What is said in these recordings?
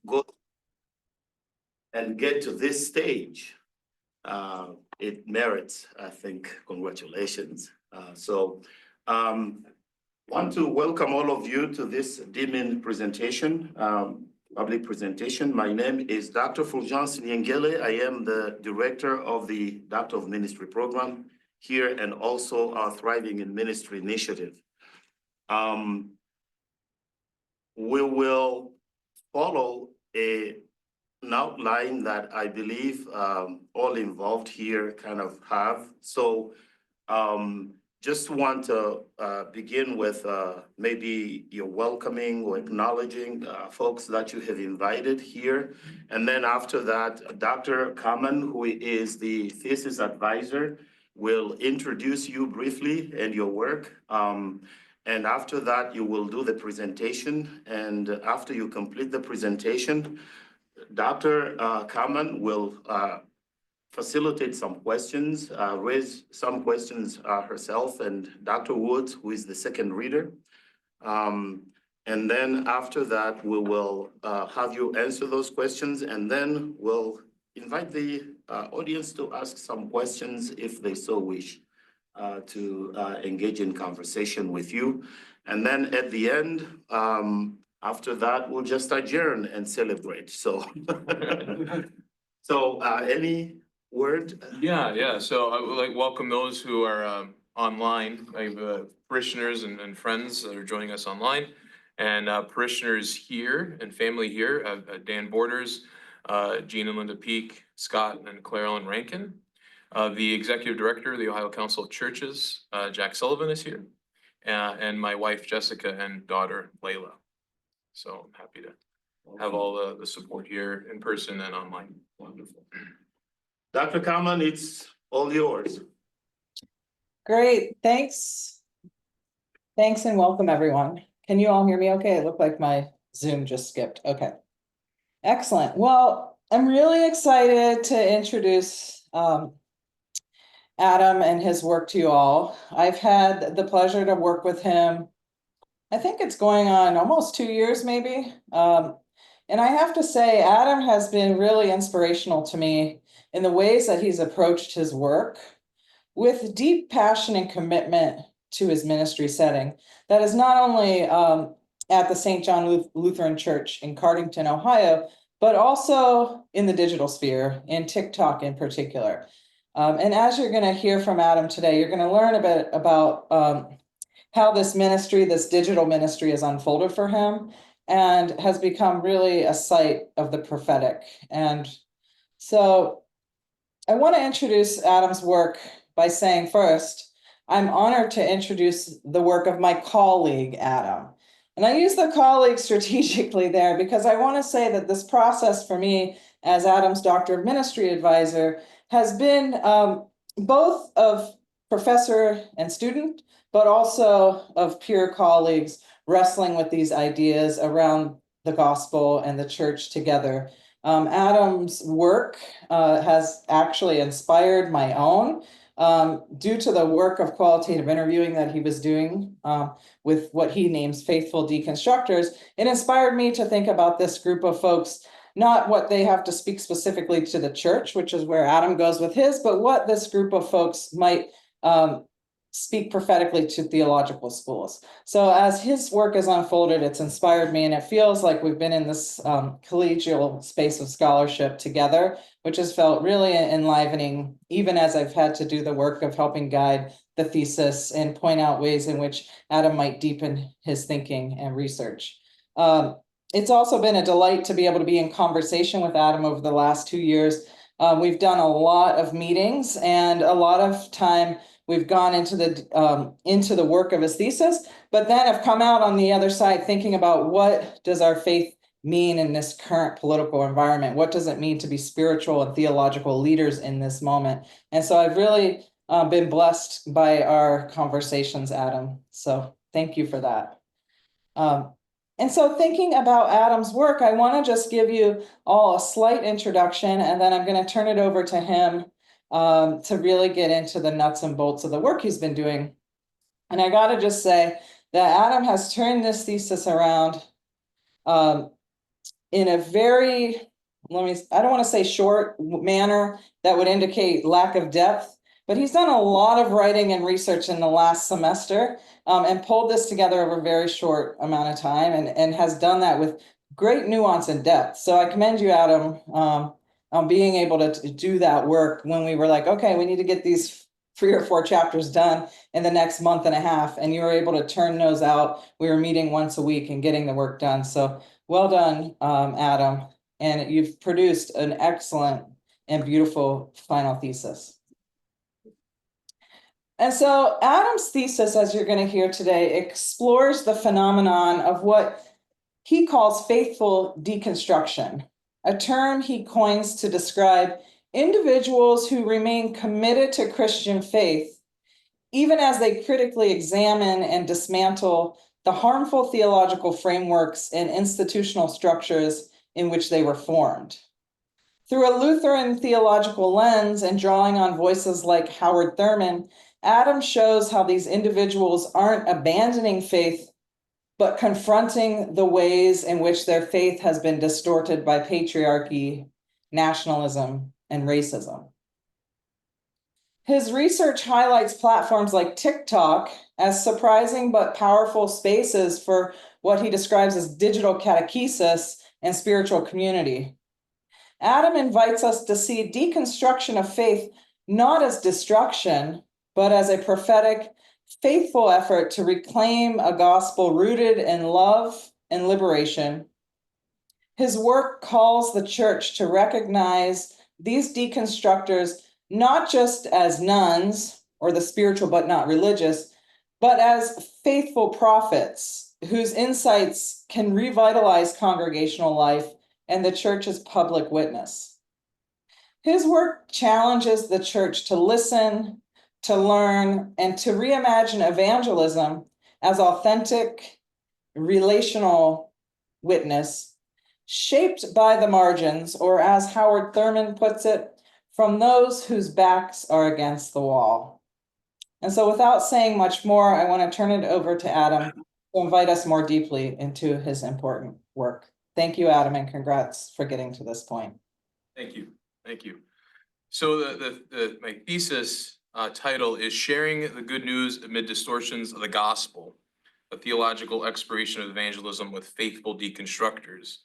go and get to this stage, it merits, I think, congratulations. Want to welcome all of you to this DMIN presentation, public presentation. My name is Dr. Fulgence Nyengele. I am the director of the Doctor of Ministry program here and also our Thriving in Ministry initiative. We will follow an outline that I believe all involved here kind of have. So just want to begin with maybe you're welcoming or acknowledging folks that you have invited here. And then after that, Dr. Kamen, who is the thesis advisor, will introduce you briefly and your work. And after that, you will do the presentation. And after you complete the presentation, Dr. Kamen will facilitate some questions, raise some questions herself, and Dr. Woods, who is the second reader. And then after that, we will have you answer those questions, and then we'll invite the audience to ask some questions if they so wish to engage in conversation with you. And then at the end, after that, we'll just adjourn and celebrate. So, any word? Yeah. So I would like to welcome those who are online. I have parishioners and friends that are joining us online, and parishioners here and family here, Dan Borders, Jean and Linda Peak, Scott and Clarilyn Rankin. The executive director of the Ohio Council of Churches, Jack Sullivan, is here, and my wife Jessica and daughter Layla. So I'm happy to have all the support here in person and online. Wonderful. Dr. Kamen, it's all yours. Great, thanks. Thanks and welcome everyone. Can you all hear me okay? It looked like my Zoom just skipped. Okay. Excellent. Well, I'm really excited to introduce Adam and his work to you all. I've had the pleasure to work with him. I think it's going on almost 2 years maybe. And I have to say, Adam has been really inspirational to me in the ways that he's approached his work with deep passion and commitment to his ministry setting. That is not only at the St. John Lutheran Church in Cardington, Ohio, but also in the digital sphere, in TikTok in particular. And as you're going to hear from Adam today, you're going to learn a bit about how this ministry, this digital ministry, has unfolded for him and has become really a site of the prophetic. And so I want to introduce Adam's work by saying first, I'm honored to introduce the work of my colleague, Adam. And I use the colleague strategically there because I want to say that this process for me as Adam's Doctor of Ministry advisor has been both of professor and student, but also of peer colleagues wrestling with these ideas around the gospel and the church together. Adam's work has actually inspired my own due to the work of qualitative interviewing that he was doing with what he names Faithful Deconstructors. It inspired me to think about this group of folks, not what they have to speak specifically to the church, which is where Adam goes with his, but what this group of folks might speak prophetically to theological schools. So as his work has unfolded, it's inspired me, and it feels like we've been in this collegial space of scholarship together, which has felt really enlivening, even as I've had to do the work of helping guide the thesis and point out ways in which Adam might deepen his thinking and research. It's also been a delight to be able to be in conversation with Adam over the last 2 years. We've done a lot of meetings, and a lot of time we've gone into the work of his thesis, but then have come out on the other side thinking about what does our faith mean in this current political environment? What does it mean to be spiritual and theological leaders in this moment? And so I've really been blessed by our conversations, Adam. So thank you for that. And so thinking about Adam's work, I want to just give you all a slight introduction, and then I'm going to turn it over to him to really get into the nuts and bolts of the work he's been doing. And I got to just say that Adam has turned this thesis around in a very, I don't want to say short manner that would indicate lack of depth, but he's done a lot of writing and research in the last semester, and pulled this together over a very short amount of time, and has done that with great nuance and depth. So I commend you, Adam, on being able to do that work when we were like, okay, we need to get these 3 or 4 chapters done in the next month and a half, and you were able to turn those out. We were meeting once a week and getting the work done. So well done, Adam, and you've produced an excellent and beautiful final thesis. And so Adam's thesis, as you're going to hear today, explores the phenomenon of what he calls faithful deconstruction, a term he coins to describe individuals who remain committed to Christian faith, even as they critically examine and dismantle the harmful theological frameworks and institutional structures in which they were formed. Through a Lutheran theological lens and drawing on voices like Howard Thurman, Adam shows how these individuals aren't abandoning faith, but confronting the ways in which their faith has been distorted by patriarchy, nationalism, and racism. His research highlights platforms like TikTok as surprising but powerful spaces for what he describes as digital catechesis and spiritual community. Adam invites us to see deconstruction of faith not as destruction, but as a prophetic, faithful effort to reclaim a gospel rooted in love and liberation. His work calls the church to recognize these deconstructors not just as nuns or the spiritual but not religious, but as faithful prophets whose insights can revitalize congregational life and the church's public witness. His work challenges the church to listen, to learn, and to reimagine evangelism as authentic, relational witness, shaped by the margins, or as Howard Thurman puts it, from those whose backs are against the wall. And so without saying much more, I want to turn it over to Adam to invite us more deeply into his important work. Thank you, Adam, and congrats for getting to this point. Thank you. Thank you. So my thesis title is Sharing the Good News Amid Distortions of the Gospel, a Theological Exploration of Evangelism with Faithful Deconstructors.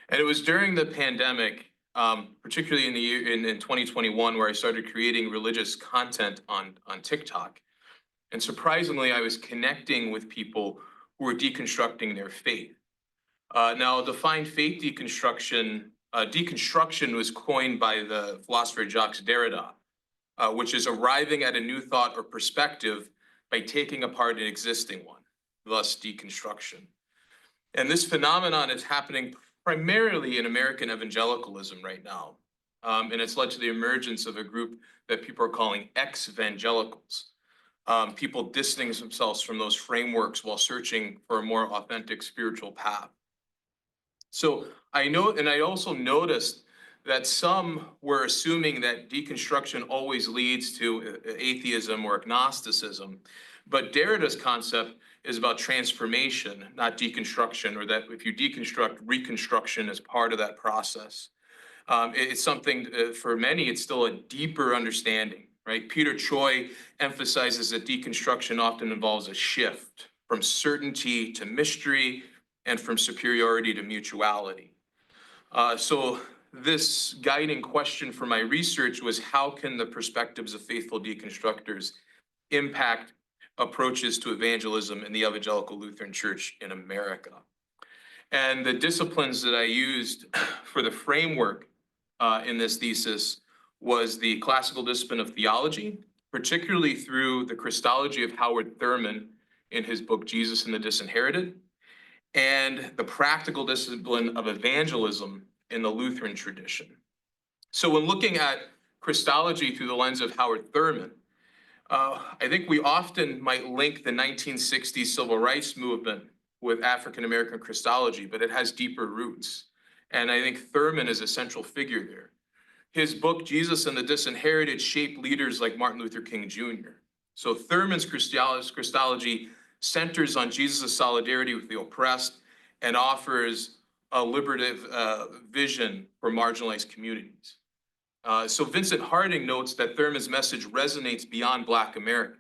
And it was during the pandemic, particularly in the year in 2021, where I started creating religious content on TikTok. And surprisingly, I was connecting with people who were deconstructing their faith. Now, I'll define faith deconstruction. Deconstruction was coined by the philosopher Jacques Derrida, which is arriving at a new thought or perspective by taking apart an existing one, thus deconstruction. And this phenomenon is happening primarily in American evangelicalism right now. And it's led to the emergence of a group that people are calling ex-evangelicals, people distancing themselves from those frameworks while searching for a more authentic spiritual path. So I know, and I also noticed that some were assuming that deconstruction always leads to atheism or agnosticism, but Derrida's concept is about transformation, not deconstruction, or that if you deconstruct, reconstruction is part of that process. It's something, for many, it's still a deeper understanding, right? Peter Choi emphasizes that deconstruction often involves a shift from certainty to mystery and from superiority to mutuality. So this guiding question for my research was, how can the perspectives of faithful deconstructors impact approaches to evangelism in the Evangelical Lutheran Church in America? And the disciplines that I used for the framework in this thesis was the classical discipline of theology, particularly through the Christology of Howard Thurman in his book, Jesus and the Disinherited, and the practical discipline of evangelism in the Lutheran tradition. So when looking at Christology through the lens of Howard Thurman, I think we often might link the 1960s civil rights movement with African-American Christology, but it has deeper roots. And I think Thurman is a central figure there. His book, Jesus and the Disinherited, shaped leaders like Martin Luther King Jr. So Thurman's Christology centers on Jesus' solidarity with the oppressed and offers a liberative vision for marginalized communities. So Vincent Harding notes that Thurman's message resonates beyond Black America.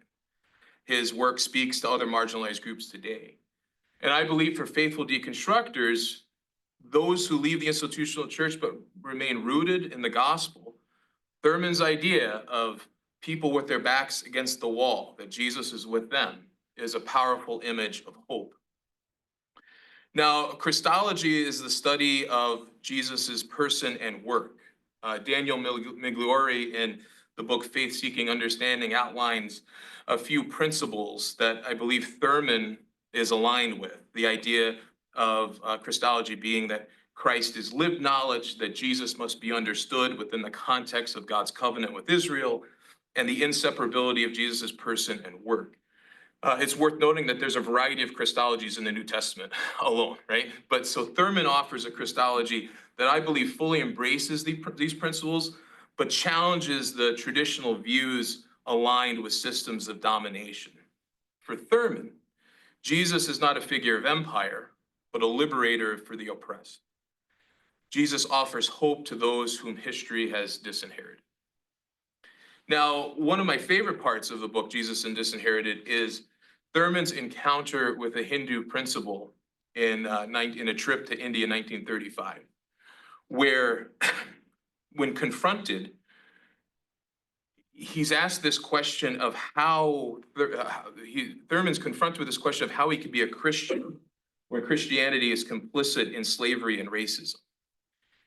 His work speaks to other marginalized groups today. And I believe for faithful deconstructors, those who leave the institutional church but remain rooted in the gospel, Thurman's idea of people with their backs against the wall, that Jesus is with them, is a powerful image of hope. Now, Christology is the study of Jesus's person and work. Daniel Migliore in the book Faith Seeking Understanding outlines a few principles that I believe Thurman is aligned with. The idea of Christology being that Christ is lived knowledge, that Jesus must be understood within the context of God's covenant with Israel, and the inseparability of Jesus's person and work. It's worth noting that there's a variety of Christologies in the New Testament alone, right? But so Thurman offers a Christology that I believe fully embraces these principles, but challenges the traditional views aligned with systems of domination. For Thurman, Jesus is not a figure of empire, but a liberator for the oppressed. Jesus offers hope to those whom history has disinherited. Now, one of my favorite parts of the book, Jesus and Disinherited, is Thurman's encounter with a Hindu principal in a trip to India in 1935, where when confronted, he's asked this question of Thurman's confronted with this question of how he could be a Christian where Christianity is complicit in slavery and racism.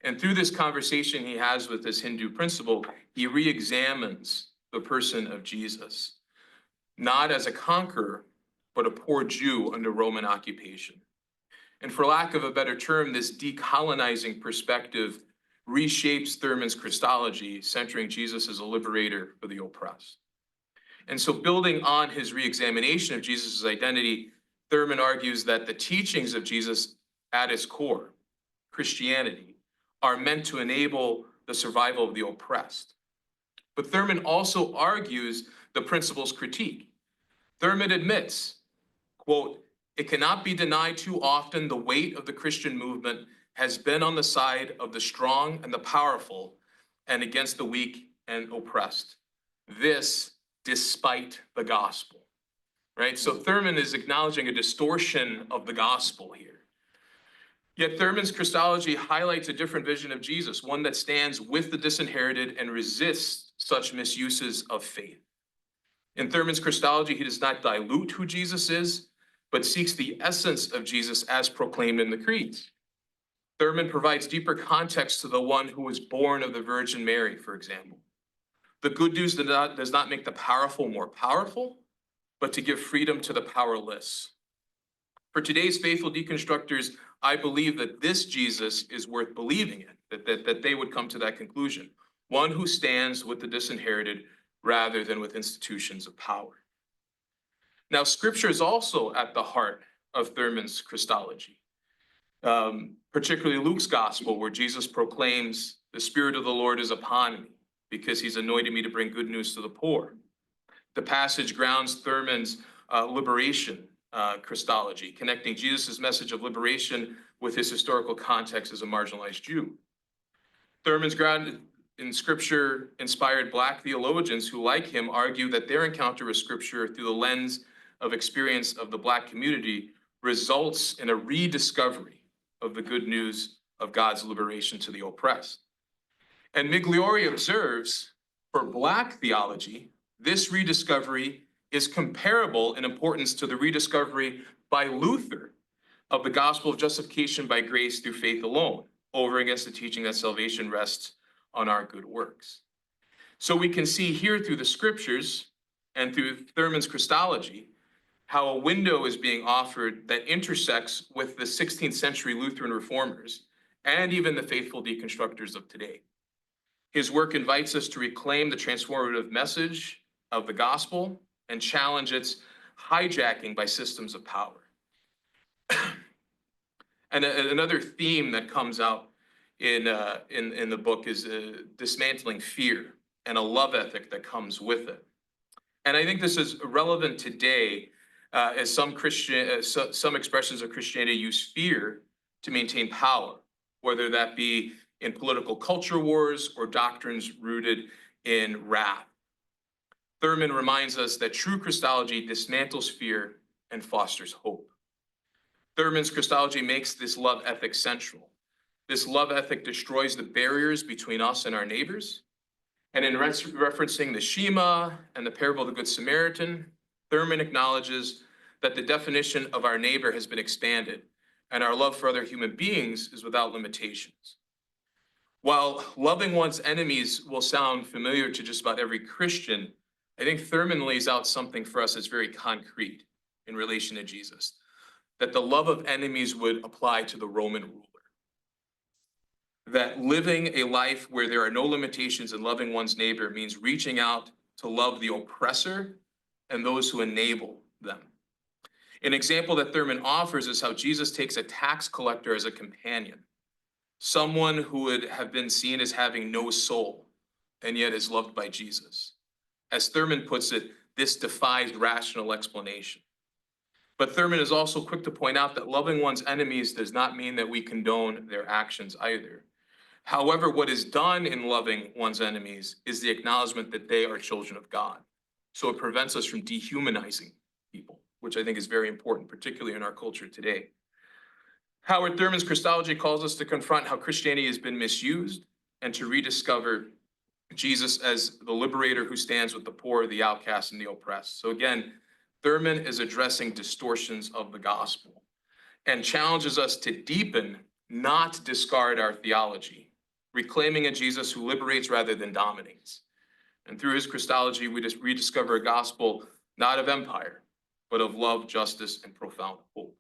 And through this conversation he has with this Hindu principal, he re-examines the person of Jesus, not as a conqueror, but a poor Jew under Roman occupation. And for lack of a better term, this decolonizing perspective reshapes Thurman's Christology, centering Jesus as a liberator for the oppressed. And so building on his re-examination of Jesus' identity, Thurman argues that the teachings of Jesus at its core, Christianity, are meant to enable the survival of the oppressed. But Thurman also argues the principle's critique. Thurman admits, quote, "It cannot be denied too often the weight of the Christian movement has been on the side of the strong and the powerful and against the weak and oppressed. This despite the gospel," right? So Thurman is acknowledging a distortion of the gospel here. Yet Thurman's Christology highlights a different vision of Jesus, one that stands with the disinherited and resists such misuses of faith. In Thurman's Christology, he does not dilute who Jesus is, but seeks the essence of Jesus as proclaimed in the creeds. Thurman provides deeper context to the one who was born of the Virgin Mary, for example. The good news does not make the powerful more powerful, but to give freedom to the powerless. For today's faithful deconstructors, I believe that this Jesus is worth believing in, that they would come to that conclusion. One who stands with the disinherited rather than with institutions of power. Now, Scripture is also at the heart of Thurman's Christology, particularly Luke's gospel, where Jesus proclaims, "The Spirit of the Lord is upon me, because he's anointed me to bring good news to the poor." The passage grounds Thurman's liberation Christology, connecting Jesus' message of liberation with his historical context as a marginalized Jew. Thurman's grounded in Scripture inspired Black theologians who, like him, argue that their encounter with Scripture through the lens of experience of the Black community results in a rediscovery of the good news of God's liberation to the oppressed. And Migliore observes, for Black theology, this rediscovery is comparable in importance to the rediscovery by Luther of the gospel of justification by grace through faith alone, over against the teaching that salvation rests on our good works. So we can see here through the Scriptures and through Thurman's Christology how a window is being offered that intersects with the 16th century Lutheran reformers and even the faithful deconstructors of today. His work invites us to reclaim the transformative message of the gospel and challenge its hijacking by systems of power. And another theme that comes out in the book is dismantling fear and a love ethic that comes with it. And I think this is relevant today as some expressions of Christianity use fear to maintain power, whether that be in political culture wars or doctrines rooted in wrath. Thurman reminds us that true Christology dismantles fear and fosters hope. Thurman's Christology makes this love ethic central. This love ethic destroys the barriers between us and our neighbors. And in referencing the Shema and the parable of the Good Samaritan, Thurman acknowledges that the definition of our neighbor has been expanded, and our love for other human beings is without limitations. While loving one's enemies will sound familiar to just about every Christian, I think Thurman lays out something for us that's very concrete in relation to Jesus, that the love of enemies would apply to the Roman ruler. That living a life where there are no limitations in loving one's neighbor means reaching out to love the oppressor and those who enable them. An example that Thurman offers is how Jesus takes a tax collector as a companion, someone who would have been seen as having no soul, and yet is loved by Jesus. As Thurman puts it, this defies rational explanation. But Thurman is also quick to point out that loving one's enemies does not mean that we condone their actions either. However, what is done in loving one's enemies is the acknowledgement that they are children of God. So it prevents us from dehumanizing people, which I think is very important, particularly in our culture today. Howard Thurman's Christology calls us to confront how Christianity has been misused and to rediscover Jesus as the liberator who stands with the poor, the outcast, and the oppressed. So again, Thurman is addressing distortions of the gospel and challenges us to deepen, not discard our theology, reclaiming a Jesus who liberates rather than dominates. And through his Christology, we just rediscover a gospel not of empire, but of love, justice, and profound hope.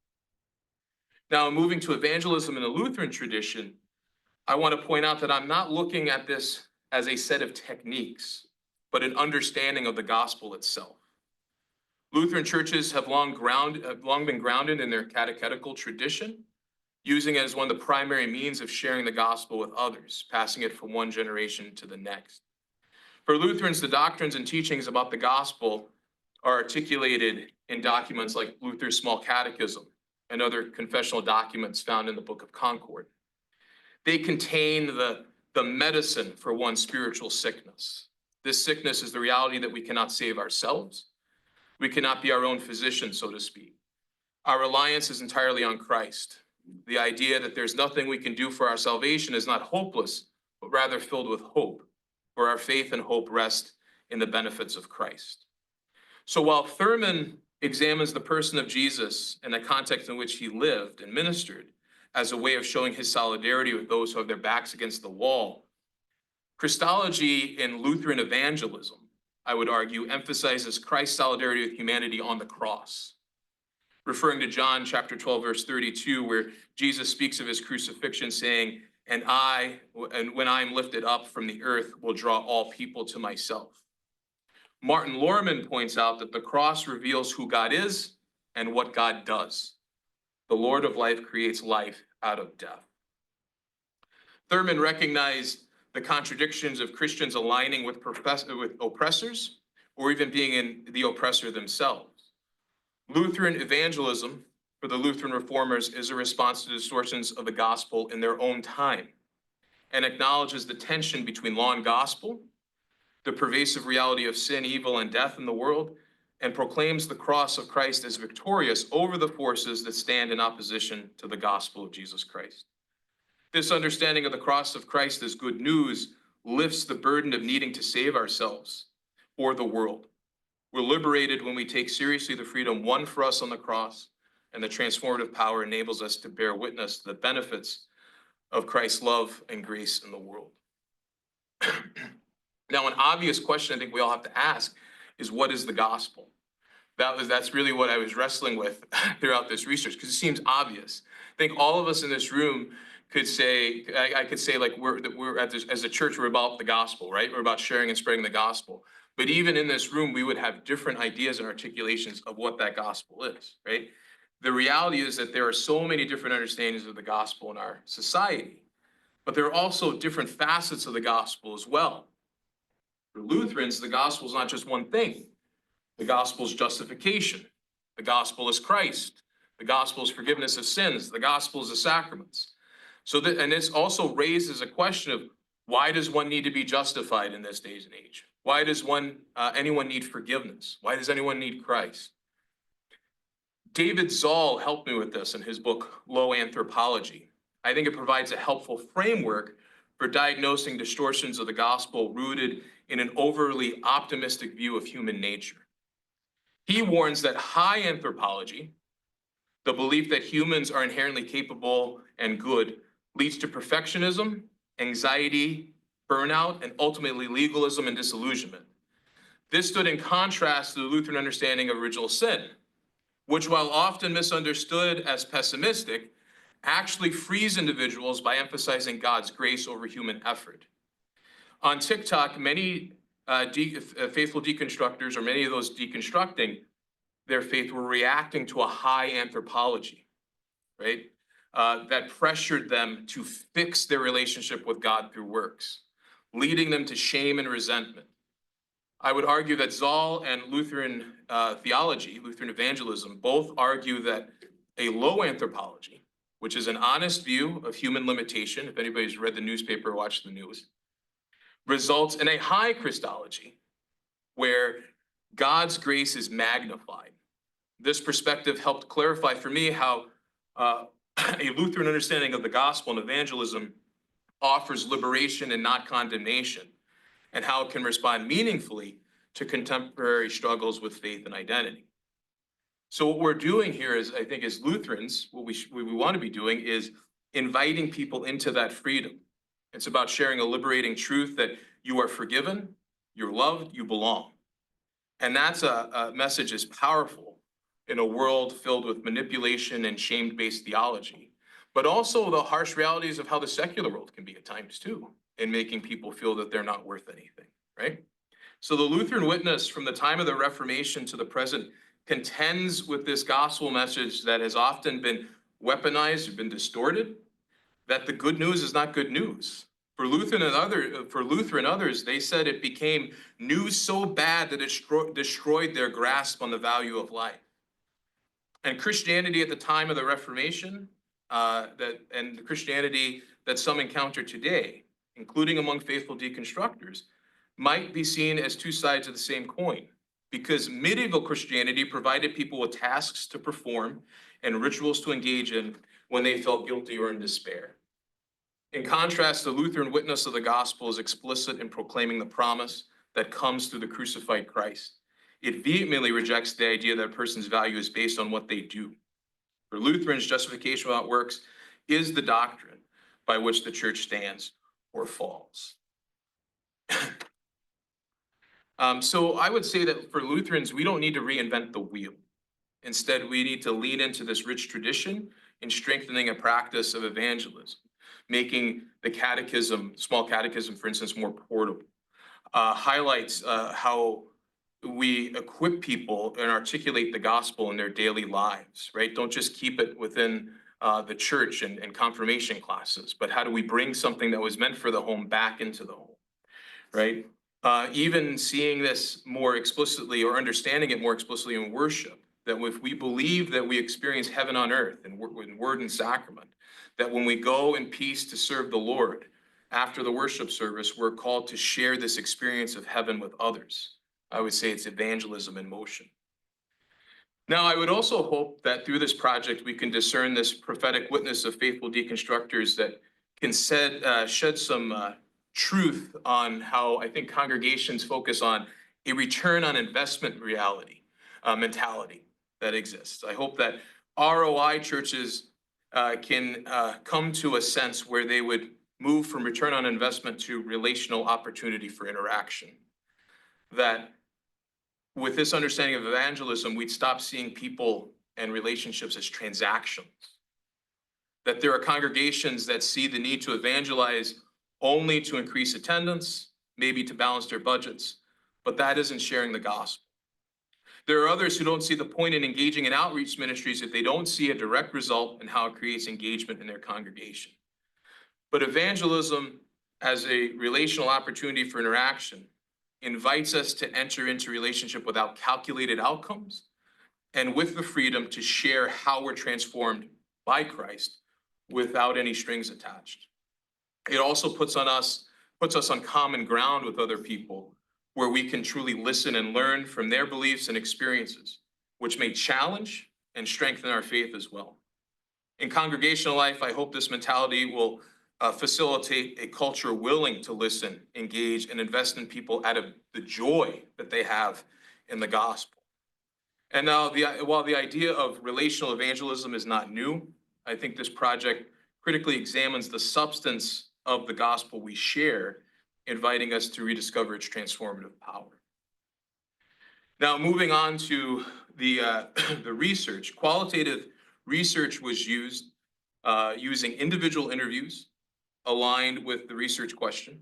Now, moving to evangelism in the Lutheran tradition, I want to point out that I'm not looking at this as a set of techniques, but an understanding of the gospel itself. Lutheran churches have long been grounded in their catechetical tradition, using it as one of the primary means of sharing the gospel with others, passing it from one generation to the next. For Lutherans, the doctrines and teachings about the gospel are articulated in documents like Luther's Small Catechism and other confessional documents found in the Book of Concord. They contain the medicine for one's spiritual sickness. This sickness is the reality that we cannot save ourselves. We cannot be our own physician, so to speak. Our reliance is entirely on Christ. The idea that there's nothing we can do for our salvation is not hopeless, but rather filled with hope, for our faith and hope rest in the benefits of Christ. So while Thurman examines the person of Jesus and the context in which he lived and ministered as a way of showing his solidarity with those who have their backs against the wall, Christology in Lutheran evangelism, I would argue, emphasizes Christ's solidarity with humanity on the cross. Referring to John chapter 12, verse 32, where Jesus speaks of his crucifixion, saying, and when I am lifted up from the earth, will draw all people to myself. Martin Lorman points out that the cross reveals who God is and what God does. The Lord of life creates life out of death. Thurman recognized the contradictions of Christians aligning with oppressors or even being in the oppressor themselves. Lutheran evangelism for the Lutheran reformers is a response to distortions of the gospel in their own time and acknowledges the tension between law and gospel, the pervasive reality of sin, evil, and death in the world, and proclaims the cross of Christ as victorious over the forces that stand in opposition to the gospel of Jesus Christ. This understanding of the cross of Christ as good news lifts the burden of needing to save ourselves or the world. We're liberated when we take seriously the freedom won for us on the cross, and the transformative power enables us to bear witness to the benefits of Christ's love and grace in the world. Now, an obvious question I think we all have to ask is, what is the gospel? That's really what I was wrestling with throughout this research, because it seems obvious. I think all of us in this room could say, I could say, like, we're at this, as a church, we're about the gospel, right? We're about sharing and spreading the gospel. But even in this room, we would have different ideas and articulations of what that gospel is, right? The reality is that there are so many different understandings of the gospel in our society, but there are also different facets of the gospel as well. For Lutherans, the gospel is not just one thing. The gospel is justification. The gospel is Christ. The gospel is forgiveness of sins. The gospel is the sacraments. So that, and this also raises a question of, why does one need to be justified in this days and age? Why does anyone need forgiveness? Why does anyone need Christ? David Zoll helped me with this in his book, Low Anthropology. I think it provides a helpful framework for diagnosing distortions of the gospel rooted in an overly optimistic view of human nature. He warns that high anthropology, the belief that humans are inherently capable and good, leads to perfectionism, anxiety, burnout, and ultimately legalism and disillusionment. This stood in contrast to the Lutheran understanding of original sin, which, while often misunderstood as pessimistic, actually frees individuals by emphasizing God's grace over human effort. On TikTok, many faithful deconstructors, or many of those deconstructing their faith, were reacting to a high anthropology, right? That pressured them to fix their relationship with God through works, leading them to shame and resentment. I would argue that Zoll and Lutheran theology, Lutheran evangelism, both argue that a low anthropology, which is an honest view of human limitation, if anybody's read the newspaper or watched the news, results in a high Christology, where God's grace is magnified. This perspective helped clarify for me how a Lutheran understanding of the gospel and evangelism offers liberation and not condemnation, and how it can respond meaningfully to contemporary struggles with faith and identity. So what we're doing here is, I think, as Lutherans, what we want to be doing is inviting people into that freedom. It's about sharing a liberating truth that you are forgiven, you're loved, you belong. And that's a message is powerful in a world filled with manipulation and shame-based theology, but also the harsh realities of how the secular world can be at times too, in making people feel that they're not worth anything, right? So the Lutheran witness from the time of the Reformation to the present contends with this gospel message that has often been weaponized or been distorted, that the good news is not good news. For Luther and others, they said it became news so bad that it destroyed their grasp on the value of life. And Christianity at the time of the Reformation, and the Christianity that some encounter today, including among faithful deconstructors, might be seen as two sides of the same coin, because medieval Christianity provided people with tasks to perform and rituals to engage in when they felt guilty or in despair. In contrast, the Lutheran witness of the gospel is explicit in proclaiming the promise that comes through the crucified Christ. It vehemently rejects the idea that a person's value is based on what they do. For Lutherans, justification without works is the doctrine by which the church stands or falls. So I would say that for Lutherans, we don't need to reinvent the wheel. Instead, we need to lean into this rich tradition in strengthening a practice of evangelism, making the catechism, small catechism, for instance, more portable. Highlights how we equip people and articulate the gospel in their daily lives, right? Don't just keep it within the church and confirmation classes, but how do we bring something that was meant for the home back into the home, right? Even seeing this more explicitly or understanding it more explicitly in worship, that if we believe that we experience heaven on earth in word and sacrament, that when we go in peace to serve the Lord, after the worship service, we're called to share this experience of heaven with others. I would say it's evangelism in motion. Now, I would also hope that through this project, we can discern this prophetic witness of faithful deconstructors that can shed some truth on how I think congregations focus on a return on investment mentality that exists. I hope that ROI churches can come to a sense where they would move from return on investment to relational opportunity for interaction. That with this understanding of evangelism, we'd stop seeing people and relationships as transactions. That there are congregations that see the need to evangelize only to increase attendance, maybe to balance their budgets, but that isn't sharing the gospel. There are others who don't see the point in engaging in outreach ministries if they don't see a direct result in how it creates engagement in their congregation. But evangelism as a relational opportunity for interaction invites us to enter into relationship without calculated outcomes and with the freedom to share how we're transformed by Christ without any strings attached. It also puts us on common ground with other people where we can truly listen and learn from their beliefs and experiences, which may challenge and strengthen our faith as well. In congregational life, I hope this mentality will facilitate a culture willing to listen, engage, and invest in people out of the joy that they have in the gospel. And now, while the idea of relational evangelism is not new, I think this project critically examines the substance of the gospel we share, inviting us to rediscover its transformative power. Now, moving on to the research. Qualitative research was used using individual interviews aligned with the research question.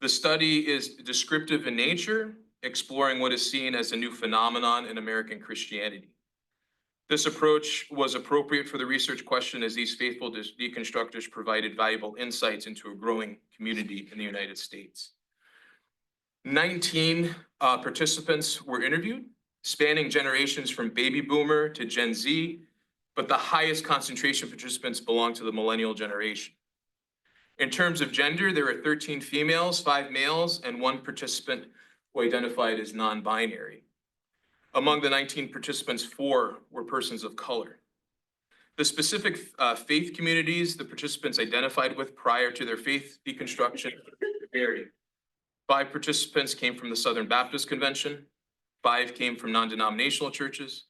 The study is descriptive in nature, exploring what is seen as a new phenomenon in American Christianity. This approach was appropriate for the research question as these faithful deconstructors provided valuable insights into a growing community in the United States. 19 participants were interviewed, spanning generations from baby boomer to Gen Z, but the highest concentration of participants belonged to the millennial generation. In terms of gender, there were 13 females, 5 males, and 1 participant who identified as non-binary. Among the 19 participants, 4 were persons of color. The specific faith communities the participants identified with prior to their faith deconstruction varied. 5 participants came from the Southern Baptist Convention, 5 came from non-denominational churches,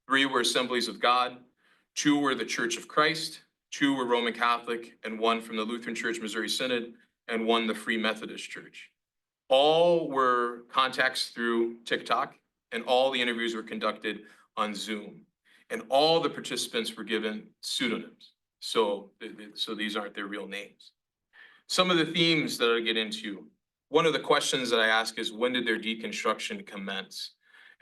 3 were Assemblies of God, 2 were the Church of Christ, 2 were Roman Catholic, and 1 from the Lutheran Church Missouri Synod, and 1 the Free Methodist Church. All were contacts through TikTok, and all the interviews were conducted on Zoom. And all the participants were given pseudonyms. So these aren't their real names. Some of the themes that I'll get into. One of the questions that I ask is, when did their deconstruction commence?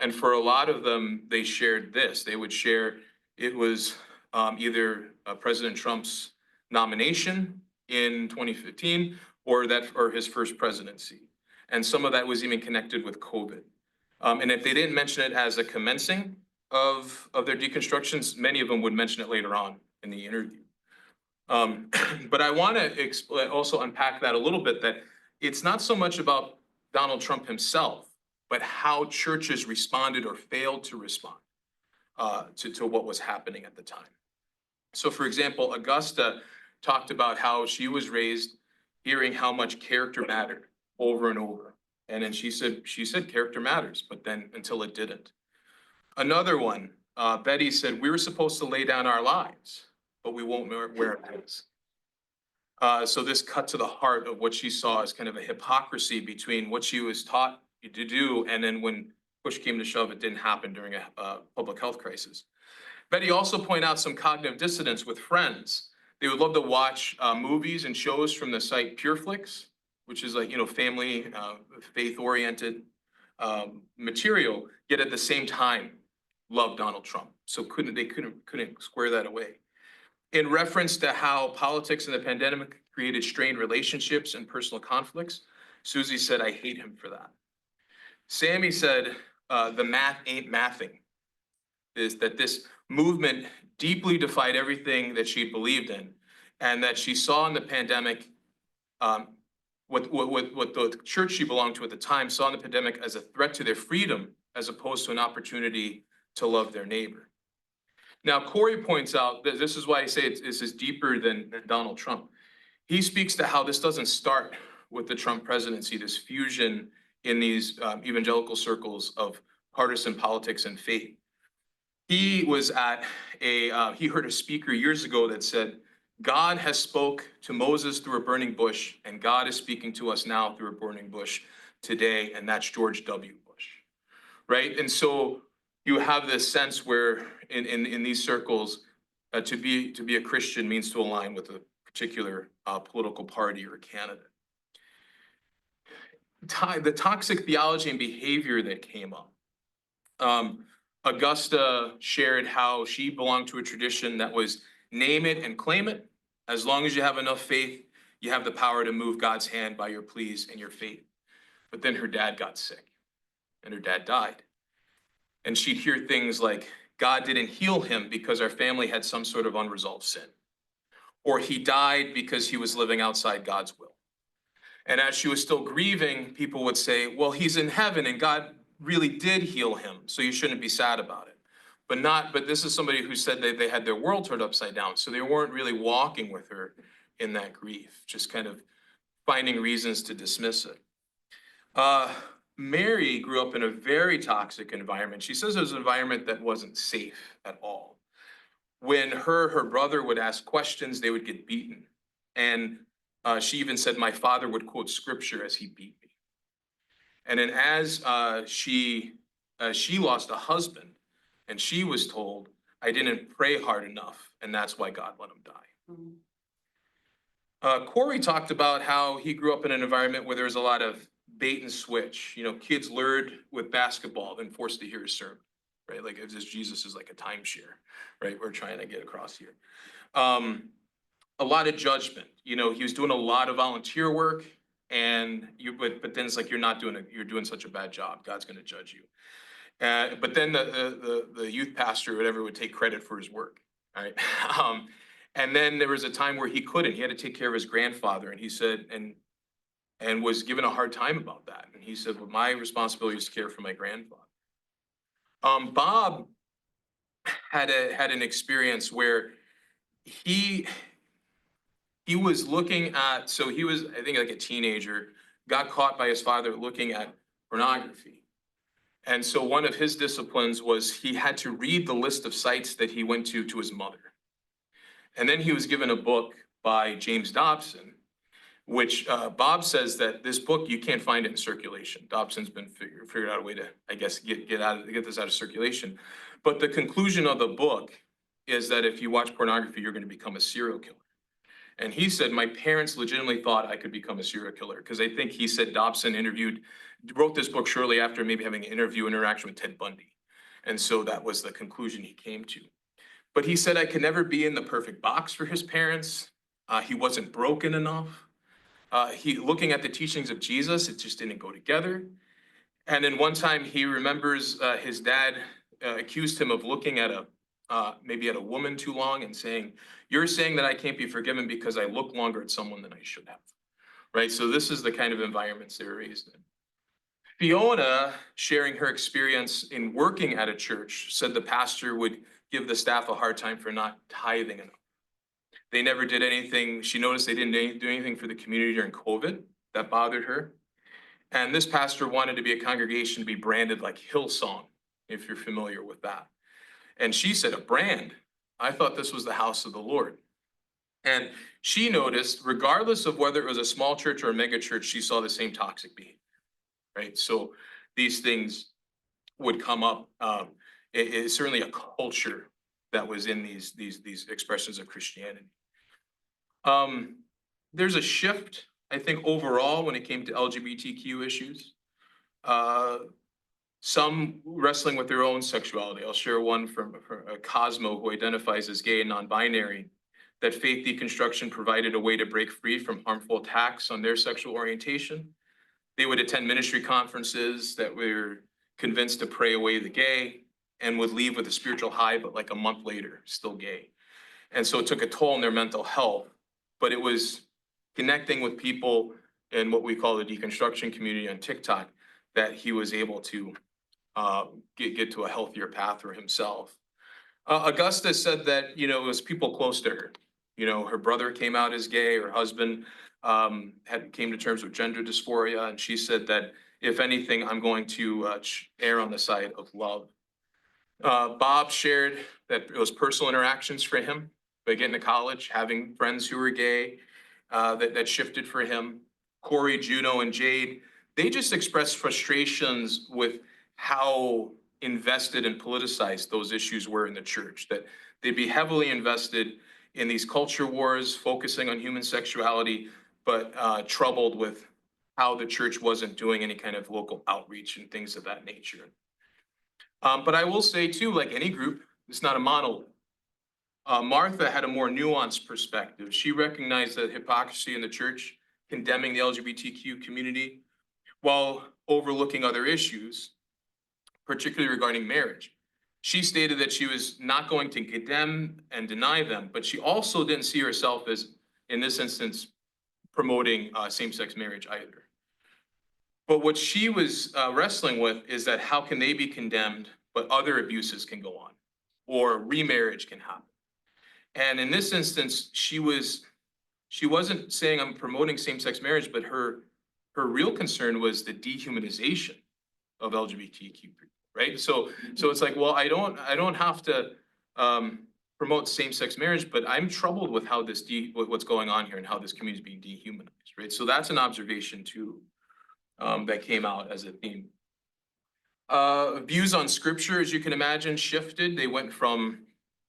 And for a lot of them, they shared this. They would share it was either President Trump's nomination in 2015 or his first presidency. And some of that was even connected with COVID. And if they didn't mention it as a commencing of their deconstructions, many of them would mention it later on in the interview. But I want to also unpack that a little bit, that it's not so much about Donald Trump himself, but how churches responded or failed to respond to what was happening at the time. So for example, Augusta talked about how she was raised hearing how much character mattered over and over. And then she said character matters, but then until it didn't. Another one, Betty said, we were supposed to lay down our lives, but we won't wear a mask. So this cut to the heart of what she saw as kind of a hypocrisy between what she was taught to do, and then when push came to shove, it didn't happen during a public health crisis. Betty also pointed out some cognitive dissonance with friends. They would love to watch movies and shows from the site PureFlix, which is like, family, faith-oriented material, yet at the same time, love Donald Trump. So they couldn't square that away. In reference to how politics and the pandemic created strained relationships and personal conflicts, Susie said, I hate him for that. Sammy said, the math ain't mathing. Is that this movement deeply defied everything that she believed in, and that she saw in the pandemic, what the church she belonged to at the time saw in the pandemic as a threat to their freedom, as opposed to an opportunity to love their neighbor. Now, Corey points out that this is why I say this is deeper than Donald Trump. He speaks to how this doesn't start with the Trump presidency, this fusion in these evangelical circles of partisan politics and faith. He was at he heard a speaker years ago that said, God has spoke to Moses through a burning bush, and God is speaking to us now through a burning bush today, and that's George W. Bush, right? And so you have this sense where in these circles, to be a Christian means to align with a particular political party or candidate. The toxic theology and behavior that came up. Augusta shared how she belonged to a tradition that was name it and claim it. As long as you have enough faith, you have the power to move God's hand by your pleas and your faith. But then her dad got sick and her dad died. And she'd hear things like, God didn't heal him because our family had some sort of unresolved sin, or he died because he was living outside God's will. And as she was still grieving, people would say, well, he's in heaven and God really did heal him, so you shouldn't be sad about it. But this is somebody who said they had their world turned upside down, so they weren't really walking with her in that grief, just kind of finding reasons to dismiss it. Mary grew up in a very toxic environment. She says it was an environment that wasn't safe at all. When her brother would ask questions, they would get beaten. And she even said, my father would quote scripture as he beat me. And then as she lost a husband, and she was told, I didn't pray hard enough, and that's why God let him die. Corey talked about how he grew up in an environment where there was a lot of bait and switch. You know, kids lured with basketball, then forced to hear a sermon, right? Like as Jesus is like a timeshare, right? We're trying to get across here. A lot of judgment. You know, he was doing a lot of volunteer work, and but then it's like you're doing such a bad job. God's going to judge you. But then the youth pastor or whatever would take credit for his work, right? And then there was a time where he couldn't. He had to take care of his grandfather, and he said, and was given a hard time about that. And he said, well, my responsibility is to care for my grandfather. Bob had an experience where he was looking at, so he was, I think, like a teenager, got caught by his father looking at pornography. And so one of his disciplines was he had to read the list of sites that he went to his mother. And then he was given a book by James Dobson, which Bob says that this book, you can't find it in circulation. Dobson's been figured out a way to, I guess, get this out of circulation. But the conclusion of the book is that if you watch pornography, you're going to become a serial killer. And he said, my parents legitimately thought I could become a serial killer, because I think he said Dobson wrote this book shortly after maybe having an interaction with Ted Bundy. And so that was the conclusion he came to. But he said I could never be in the perfect box for his parents. He wasn't broken enough. Looking at the teachings of Jesus, it just didn't go together. And then one time he remembers his dad accused him of looking at maybe at a woman too long and saying, you're saying that I can't be forgiven because I look longer at someone than I should have, right? So this is the kind of environments they were raised in. Fiona, sharing her experience in working at a church, said the pastor would give the staff a hard time for not tithing enough. They never did anything. She noticed they didn't do anything for the community during COVID. That bothered her. And this pastor wanted to be a congregation to be branded like Hillsong, if you're familiar with that. And she said, a brand? I thought this was the house of the Lord. And she noticed, regardless of whether it was a small church or a mega church, she saw the same toxic behavior, right? So these things would come up. It's certainly a culture that was in these expressions of Christianity. There's a shift, I think, overall when it came to LGBTQ issues. Some wrestling with their own sexuality. I'll share one from Cosmo, who identifies as gay and non-binary, that faith deconstruction provided a way to break free from harmful attacks on their sexual orientation. They would attend ministry conferences that were convinced to pray away the gay, and would leave with a spiritual high, but like a month later, still gay. And so it took a toll on their mental health, but it was connecting with people in what we call the deconstruction community on TikTok that he was able to get to a healthier path for himself. Augusta said that, it was people close to her. Her brother came out as gay, her husband came to terms with gender dysphoria, and she said that, if anything, I'm going to err on the side of love. Bob shared that it was personal interactions for him, by getting to college, having friends who were gay, that shifted for him. Corey, Juno, and Jade, they just expressed frustrations with how invested and politicized those issues were in the church, that they'd be heavily invested in these culture wars, focusing on human sexuality, but troubled with how the church wasn't doing any kind of local outreach and things of that nature. But I will say too, like any group, it's not a monolith. Martha had a more nuanced perspective. She recognized the hypocrisy in the church, condemning the LGBTQ community while overlooking other issues. particularly regarding marriage. She stated that she was not going to condemn and deny them, but she also didn't see herself as, in this instance, promoting same-sex marriage either. But what she was wrestling with is that how can they be condemned, but other abuses can go on, or remarriage can happen. And in this instance, she wasn't saying I'm promoting same-sex marriage, but her real concern was the dehumanization of LGBTQ people, right? So it's like, well, I don't have to promote same-sex marriage, but I'm troubled with how what's going on here and how this community is being dehumanized, right? So that's an observation too, that came out as a theme. Views on scripture, as you can imagine, shifted. They went from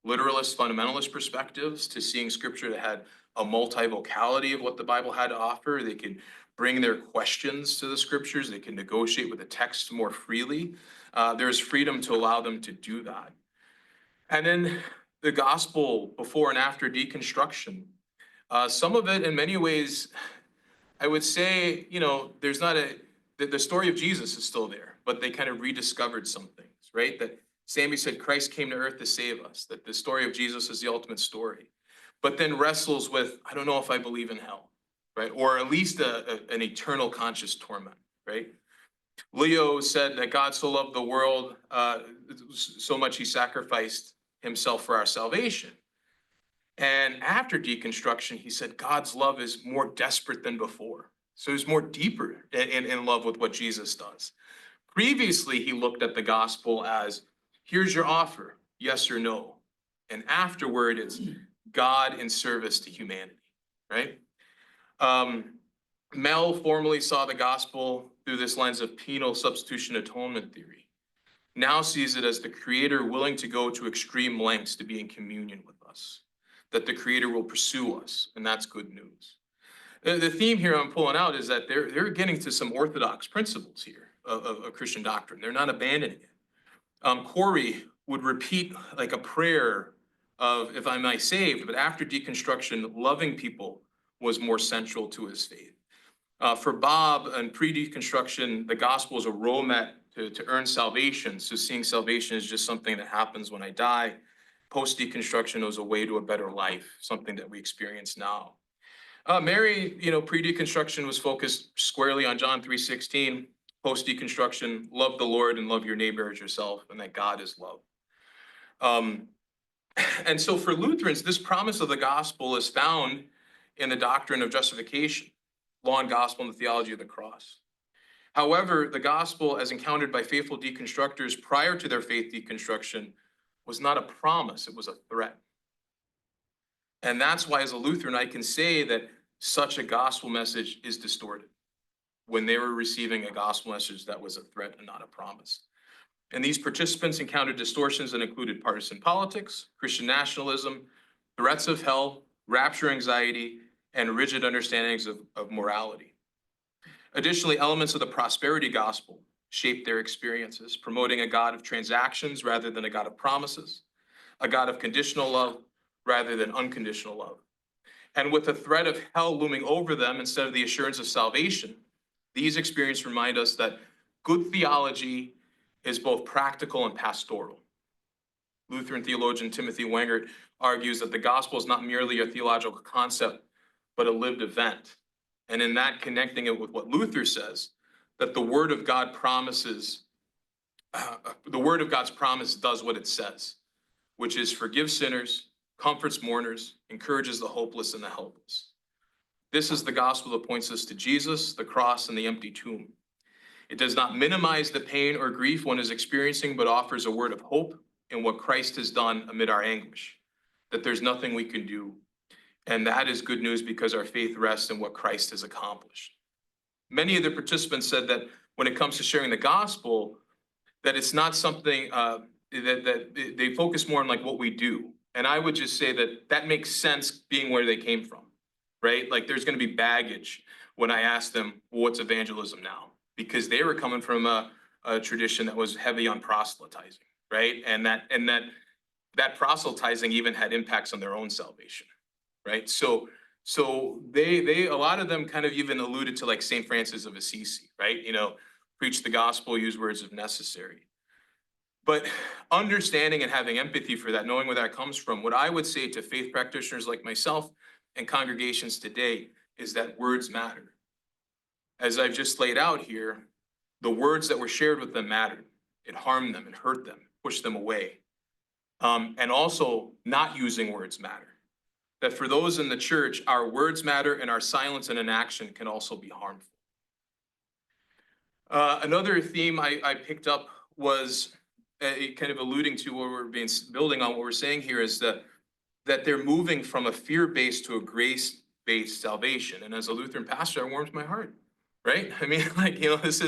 literalist, fundamentalist perspectives to seeing scripture that had a multivocality of what the Bible had to offer. They could bring their questions to the scriptures. They can negotiate with the text more freely. There's freedom to allow them to do that. And then the gospel before and after deconstruction. Some of it, in many ways, I would say, there's not the story of Jesus is still there, but they kind of rediscovered some things, right? That Sammy said Christ came to earth to save us, that the story of Jesus is the ultimate story, but then wrestles with, I don't know if I believe in hell, right? Or at least an eternal conscious torment, right? Leo said that God so loved the world so much he sacrificed himself for our salvation. And after deconstruction, he said God's love is more desperate than before. So he's more deeper in love with what Jesus does. Previously, he looked at the gospel as, here's your offer, yes or no. And afterward, it's God in service to humanity, right? Mel formerly saw the gospel through this lens of penal substitution atonement theory. Now sees it as the creator willing to go to extreme lengths to be in communion with us, that the creator will pursue us, and that's good news. The theme here I'm pulling out is that they're getting to some orthodox principles here of Christian doctrine. They're not abandoning it. Corey would repeat like a prayer of, if am I saved, but after deconstruction, loving people was more central to his faith. For Bob and pre-deconstruction, the gospel is a roadmap to earn salvation. So seeing salvation is just something that happens when I die. Post-deconstruction was a way to a better life, something that we experience now. Mary, pre-deconstruction was focused squarely on John 3:16. Post-deconstruction, love the Lord and love your neighbor as yourself, and that God is love. And so for Lutherans, this promise of the gospel is found in the doctrine of justification, law and gospel, and the theology of the cross. However, the gospel, as encountered by faithful deconstructors prior to their faith deconstruction, was not a promise, it was a threat. And that's why, as a Lutheran, I can say that such a gospel message is distorted when they were receiving a gospel message that was a threat and not a promise. And these participants encountered distortions that included partisan politics, Christian nationalism, threats of hell, rapture anxiety, and rigid understandings of morality. Additionally, elements of the prosperity gospel shaped their experiences, promoting a God of transactions rather than a God of promises, a God of conditional love rather than unconditional love. And with the threat of hell looming over them instead of the assurance of salvation, these experiences remind us that good theology is both practical and pastoral. Lutheran theologian Timothy Wengert argues that the gospel is not merely a theological concept, but a lived event. And in that, connecting it with what Luther says, that the word of God promises, the word of God's promise does what it says, which is forgive sinners, comforts mourners, encourages the hopeless and the helpless. This is the gospel that points us to Jesus, the cross, and the empty tomb. It does not minimize the pain or grief one is experiencing, but offers a word of hope in what Christ has done amid our anguish, that there's nothing we can do. And that is good news because our faith rests in what Christ has accomplished. Many of the participants said that when it comes to sharing the gospel, that it's not something that they focus more on like what we do. And I would just say that makes sense being where they came from, right? Like there's going to be baggage when I ask them, well, what's evangelism now? Because they were coming from a tradition that was heavy on proselytizing, right? And that proselytizing even had impacts on their own salvation, right? So they a lot of them kind of even alluded to like St. Francis of Assisi, right? Preach the gospel, use words if necessary. But understanding and having empathy for that, knowing where that comes from, what I would say to faith practitioners like myself and congregations today is that words matter. As I've just laid out here, the words that were shared with them mattered. It harmed them, it hurt them, pushed them away. And also, not using words matter. That for those in the church, our words matter, and our silence and inaction can also be harmful. Another theme I picked up was kind of alluding to what we're building on what we're saying here is that they're moving from a fear-based to a grace-based salvation. And as a Lutheran pastor, it warms my heart, right? I mean, like, you know, this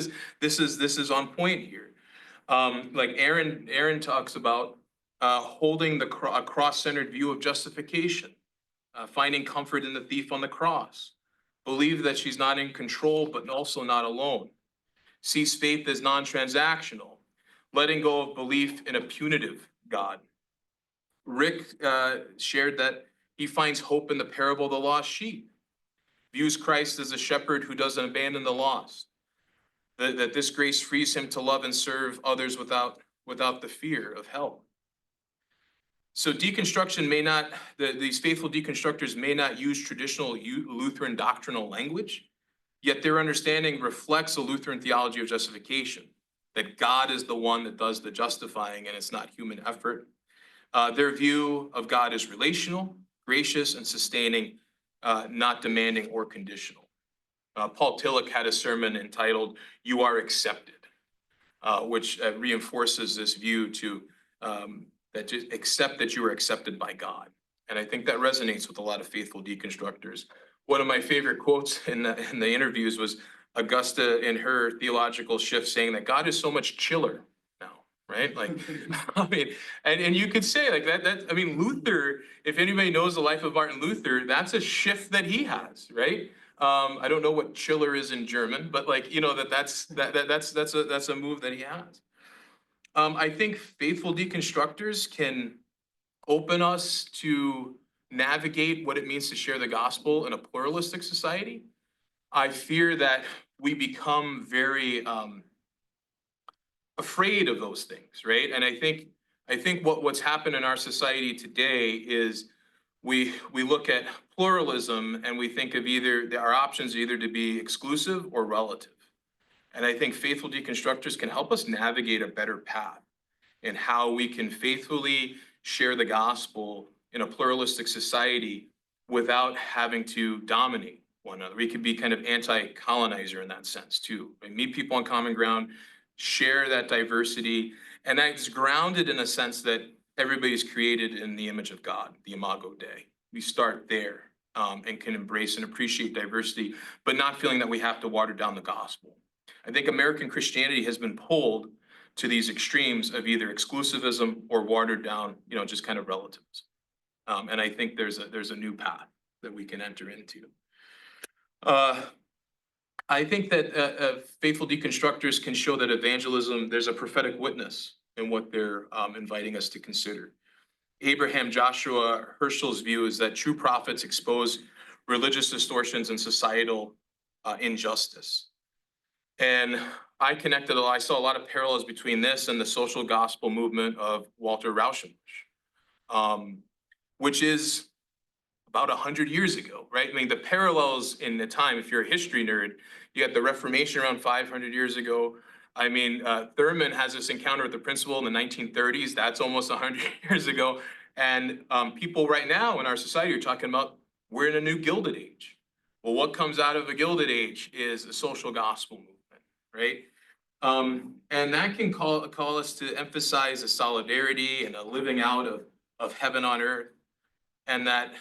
is on point here. Like Aaron talks about holding a cross-centered view of justification, finding comfort in the thief on the cross, believe that she's not in control, but also not alone, sees faith as non-transactional, letting go of belief in a punitive God. Rick shared that he finds hope in the parable of the lost sheep, views Christ as a shepherd who doesn't abandon the lost, that this grace frees him to love and serve others without the fear of hell. So deconstruction may not, these faithful deconstructors may not use traditional Lutheran doctrinal language, yet their understanding reflects a Lutheran theology of justification, that God is the one that does the justifying and it's not human effort. Their view of God is relational, gracious, and sustaining, not demanding or conditional. Paul Tillich had a sermon entitled, "You Are Accepted," which reinforces this view to that just accept that you are accepted by God. And I think that resonates with a lot of faithful deconstructors. One of my favorite quotes in the interviews was Augusta in her theological shift saying that God is so much chiller now, right? Like, I mean, and you could say like that, I mean, Luther, if anybody knows the life of Martin Luther, that's a shift that he has, right? I don't know what chiller is in German, but like, you know, that's a move that he has. I think faithful deconstructors can open us to navigate what it means to share the gospel in a pluralistic society. I fear that we become very afraid of those things, right? And I think what's happened in our society today is we look at pluralism and we think of either our options either to be exclusive or relative. And I think faithful deconstructors can help us navigate a better path in how we can faithfully share the gospel in a pluralistic society without having to dominate one another. We can be kind of anti-colonizer in that sense too. Meet people on common ground, share that diversity, and that's grounded in a sense that everybody's created in the image of God, the Imago Dei. We start there and can embrace and appreciate diversity, but not feeling that we have to water down the gospel. I think American Christianity has been pulled to these extremes of either exclusivism or watered down, you know, just kind of relativism. And I think there's a new path that we can enter into. I think that faithful deconstructors can show that evangelism, there's a prophetic witness in what they're inviting us to consider. Abraham Joshua Herschel's view is that true prophets expose religious distortions and societal injustice. And I saw a lot of parallels between this and the social gospel movement of Walter Rauschenbusch, which is about 100 years ago, right? I mean, the parallels in the time, if you're a history nerd, you got the Reformation around 500 years ago. I mean, Thurman has this encounter with the principal in the 1930s. That's almost 100 years ago. And people right now in our society are talking about we're in a new Gilded Age. Well, what comes out of a Gilded Age is a social gospel movement, right? And that can call us to emphasize a solidarity and a living out of heaven on earth. And that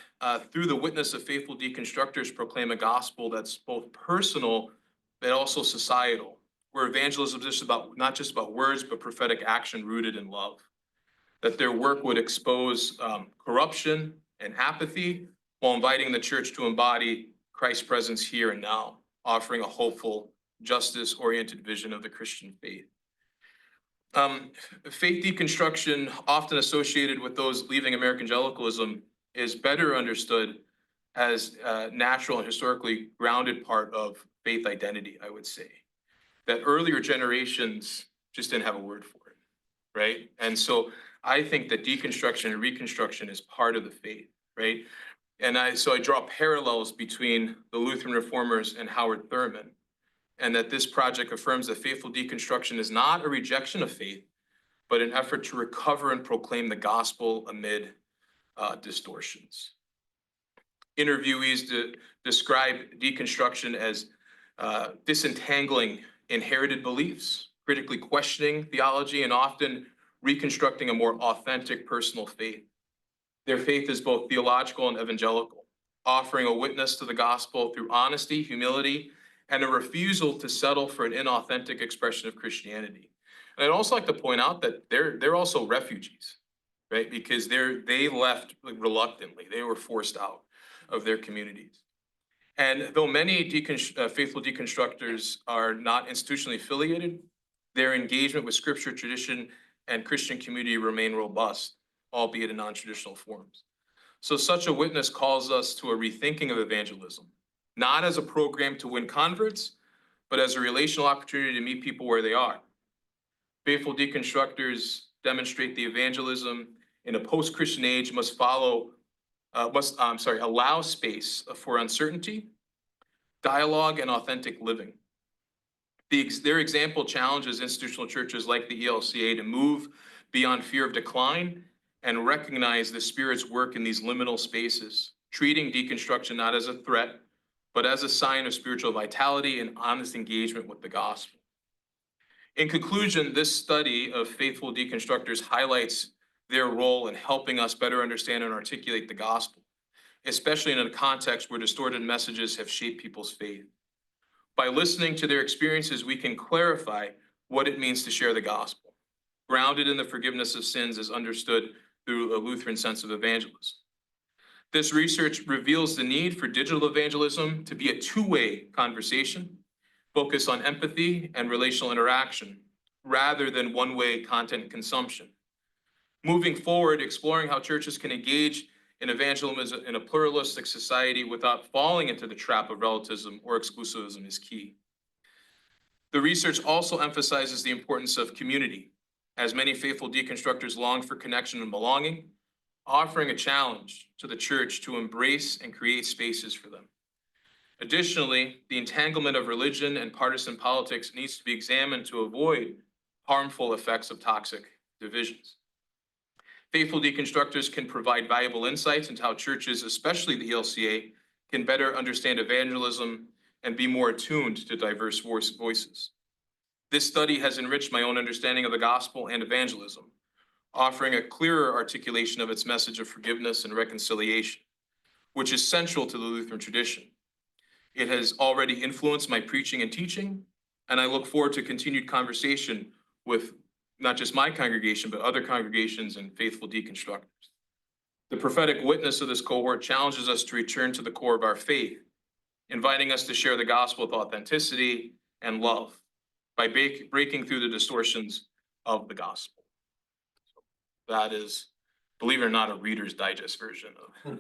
through the witness of faithful deconstructors proclaim a gospel that's both personal, but also societal, where evangelism is not just about words, but prophetic action rooted in love. That their work would expose corruption and apathy while inviting the church to embody Christ's presence here and now, offering a hopeful, justice-oriented vision of the Christian faith. Faith deconstruction, often associated with those leaving evangelicalism, is better understood as a natural and historically grounded part of faith identity, I would say. That earlier generations just didn't have a word for it. right? And so I think that deconstruction and reconstruction is part of the faith, right? And so I draw parallels between the Lutheran reformers and Howard Thurman, and that this project affirms that faithful deconstruction is not a rejection of faith, but an effort to recover and proclaim the gospel amid distortions. Interviewees describe deconstruction as disentangling inherited beliefs, critically questioning theology, and often reconstructing a more authentic personal faith. Their faith is both theological and evangelical, offering a witness to the gospel through honesty, humility, and a refusal to settle for an inauthentic expression of Christianity. And I'd also like to point out that they're also refugees, right? Because they left reluctantly. They were forced out of their communities. And though many faithful deconstructors are not institutionally affiliated, their engagement with scripture, tradition, and Christian community remain robust, albeit in non-traditional forms. So such a witness calls us to a rethinking of evangelism, not as a program to win converts, but as a relational opportunity to meet people where they are. Faithful deconstructors demonstrate the evangelism in a post-Christian age must allow space for uncertainty, dialogue, and authentic living. Their example challenges institutional churches like the ELCA to move beyond fear of decline and recognize the Spirit's work in these liminal spaces, treating deconstruction not as a threat, but as a sign of spiritual vitality and honest engagement with the gospel. In conclusion, this study of faithful deconstructors highlights their role in helping us better understand and articulate the gospel, especially in a context where distorted messages have shaped people's faith. By listening to their experiences, we can clarify what it means to share the gospel, grounded in the forgiveness of sins as understood through a Lutheran sense of evangelism. This research reveals the need for digital evangelism to be a two-way conversation, focused on empathy and relational interaction, rather than one-way content consumption. Moving forward, exploring how churches can engage in evangelism in a pluralistic society without falling into the trap of relativism or exclusivism is key. The research also emphasizes the importance of community, as many faithful deconstructors long for connection and belonging, offering a challenge to the church to embrace and create spaces for them. Additionally, the entanglement of religion and partisan politics needs to be examined to avoid harmful effects of toxic divisions. Faithful deconstructors can provide valuable insights into how churches, especially the ELCA, can better understand evangelism and be more attuned to diverse voices. This study has enriched my own understanding of the gospel and evangelism, offering a clearer articulation of its message of forgiveness and reconciliation, which is central to the Lutheran tradition. It has already influenced my preaching and teaching, and I look forward to continued conversation with not just my congregation, but other congregations and faithful deconstructors. The prophetic witness of this cohort challenges us to return to the core of our faith, inviting us to share the gospel with authenticity and love by breaking through the distortions of the gospel. So that is, believe it or not, a Reader's Digest version of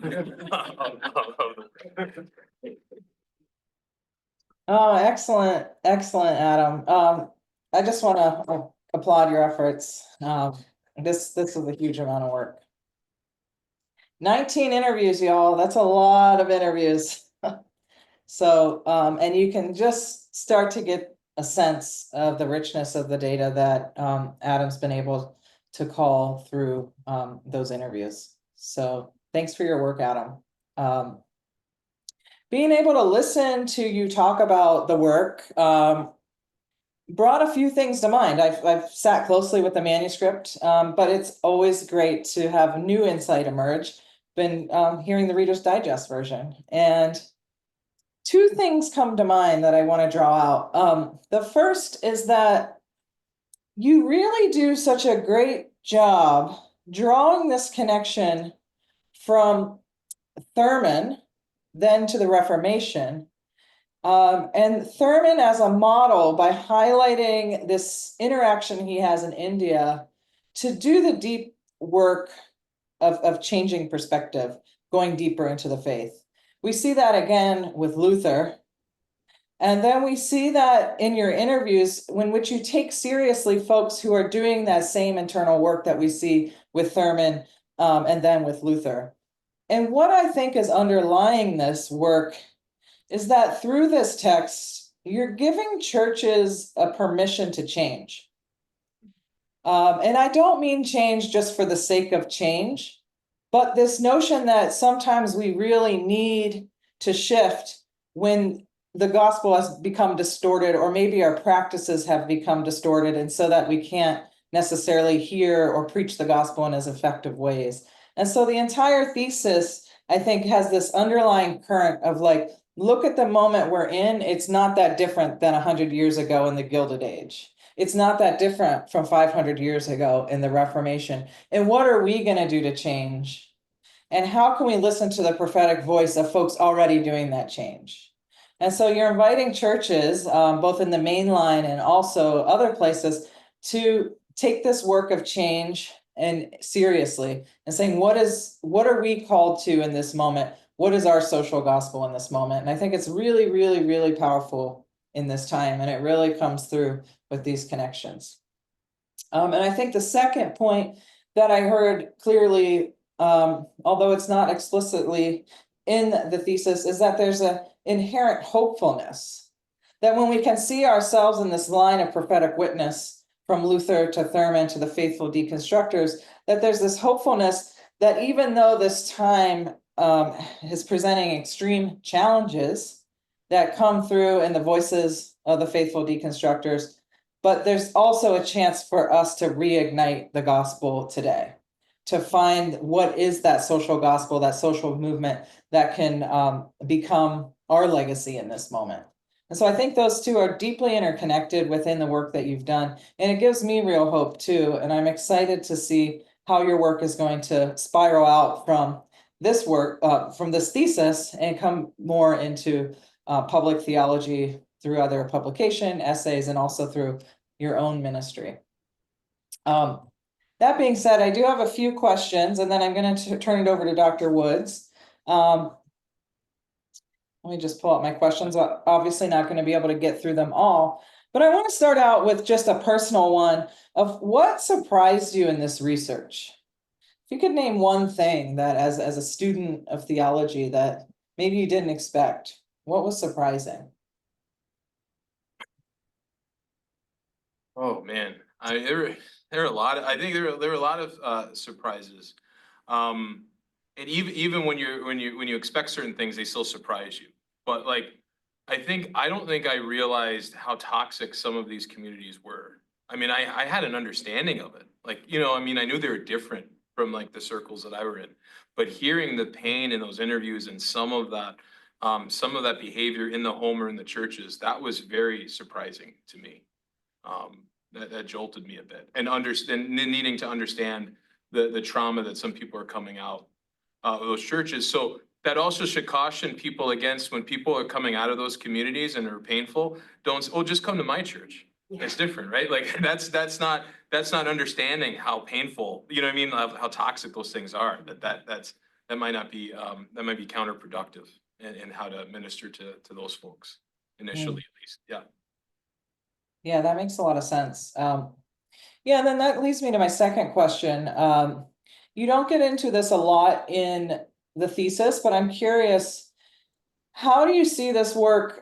Oh, excellent, excellent, Adam. I just want to applaud your efforts. This is a huge amount of work. 19 interviews, y'all. That's a lot of interviews. So, and you can just start to get a sense of the richness of the data that Adam's been able to call through those interviews. So thanks for your work, Adam. Being able to listen to you talk about the work brought a few things to mind. I've sat closely with the manuscript, but it's always great to have new insight emerge. Been hearing the Reader's Digest version, and two things come to mind that I want to draw out. The first is that you really do such a great job drawing this connection from Thurman, then to the Reformation, and Thurman as a model by highlighting this interaction he has in India to do the deep work of changing perspective, going deeper into the faith. We see that again with Luther. And then we see that in your interviews, in which you take seriously folks who are doing that same internal work that we see with Thurman and then with Luther. And what I think is underlying this work is that through this text, you're giving churches a permission to change. And I don't mean change just for the sake of change, but this notion that sometimes we really need to shift when the gospel has become distorted, or maybe our practices have become distorted, and so that we can't necessarily hear or preach the gospel in as effective ways. And so the entire thesis, I think, has this underlying current of like, look at the moment we're in. It's not that different than 100 years ago in the Gilded Age. It's not that different from 500 years ago in the Reformation. And what are we going to do to change? And how can we listen to the prophetic voice of folks already doing that change? And so you're inviting churches, both in the main line and also other places, to take this work of change and seriously, and saying, what are we called to in this moment? What is our social gospel in this moment? And I think it's really, really, really powerful in this time, and it really comes through with these connections. And I think the second point that I heard clearly, although it's not explicitly in the thesis, is that there's an inherent hopefulness. That when we can see ourselves in this line of prophetic witness from Luther to Thurman to the Faithful Deconstructors, that there's this hopefulness that even though this time is presenting extreme challenges that come through in the voices of the Faithful Deconstructors, but there's also a chance for us to reignite the gospel today, to find what is that social gospel, that social movement that can become our legacy in this moment. And so I think those two are deeply interconnected within the work that you've done. And it gives me real hope too. And I'm excited to see how your work is going to spiral out from this work, from this thesis, and come more into public theology through other publication, essays, and also through your own ministry. That being said, I do have a few questions, and then I'm going to turn it over to Dr. Woods. Let me just pull out my questions. I'm obviously not going to be able to get through them all, but I want to start out with just a personal one of what surprised you in this research. If you could name one thing that as a student of theology that maybe you didn't expect, what was surprising? Oh, man, there were a lot of, I think there were a lot of surprises. And even when you expect certain things, they still surprise you. But like, I don't think I realized how toxic some of these communities were. I mean, I had an understanding of it. Like, I mean, I knew they were different from like the circles that I were in, but hearing the pain in those interviews and some of that behavior in the home or in the churches, that was very surprising to me. That jolted me a bit, and needing to understand the trauma that some people are coming out of those churches. So that also should caution people against, when people are coming out of those communities and are painful, just come to my church. Yeah. It's different, right? Like that's not understanding how painful, you know what I mean, how toxic those things are. That might not be that might be counterproductive in how to minister to those folks initially, at least. Yeah. Yeah, that makes a lot of sense. Yeah, and then that leads me to my second question. You don't get into this a lot in the thesis, but I'm curious, how do you see this work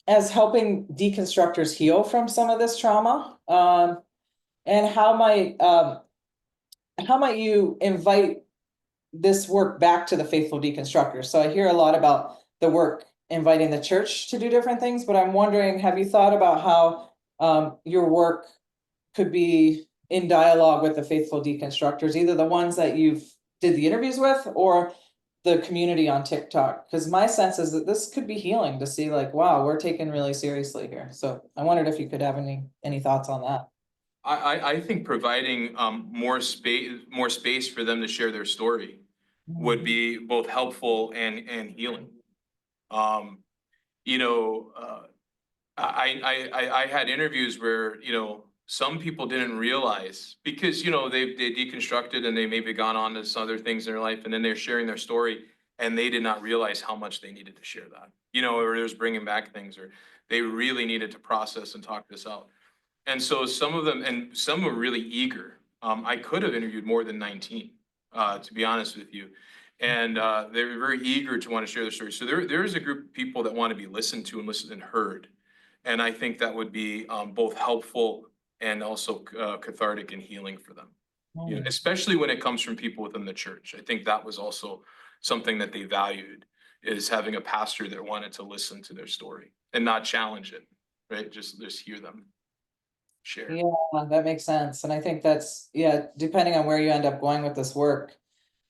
as helping deconstructors heal from some of this trauma? And how might you invite this work back to the Faithful Deconstructors? So I hear a lot about the work inviting the church to do different things, but I'm wondering, have you thought about how your work could be in dialogue with the Faithful Deconstructors, either the ones that you've did the interviews with or the community on TikTok? Because my sense is that this could be healing to see like, wow, we're taken really seriously here. So I wondered if you could have any thoughts on that. I think providing more space for them to share their story would be both helpful and healing. I had interviews where, some people didn't realize, because, they deconstructed and they maybe gone on to some other things in their life, and then they're sharing their story. and they did not realize how much they needed to share that, you know, or it was bringing back things, or they really needed to process and talk this out. And so some of them, and some were really eager. I could have interviewed more than 19, to be honest with you. And they were very eager to want to share their story. So there is a group of people that want to be listened to and listened and heard. And I think that would be both helpful and also cathartic and healing for them. You know, especially when it comes from people within the church. I think that was also something that they valued, is having a pastor that wanted to listen to their story and not challenge it, right? Just hear them share. Yeah, that makes sense. And I think that's, yeah, depending on where you end up going with this work,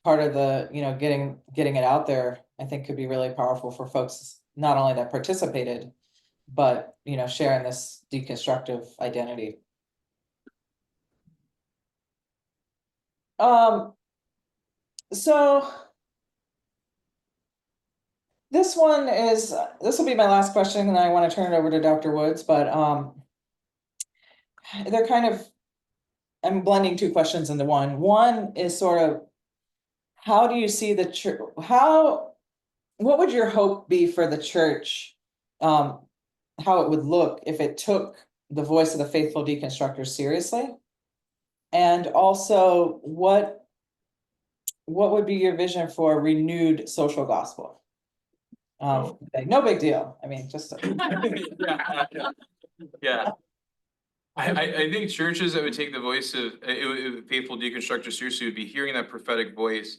part of the, you know, getting it out there, I think could be really powerful for folks, not only that participated, but, you know, sharing this deconstructive identity. So this will be my last question, and I want to turn it over to Dr. Woods, but they're kind of, I'm blending two questions into one. One is sort of, how do you see the church, what would your hope be for the church? How it would look if it took the voice of the faithful deconstructors seriously? And also, what would be your vision for renewed social gospel? No big deal. I mean, just Yeah. I think churches that would take the voice of faithful deconstructors seriously would be hearing that prophetic voice.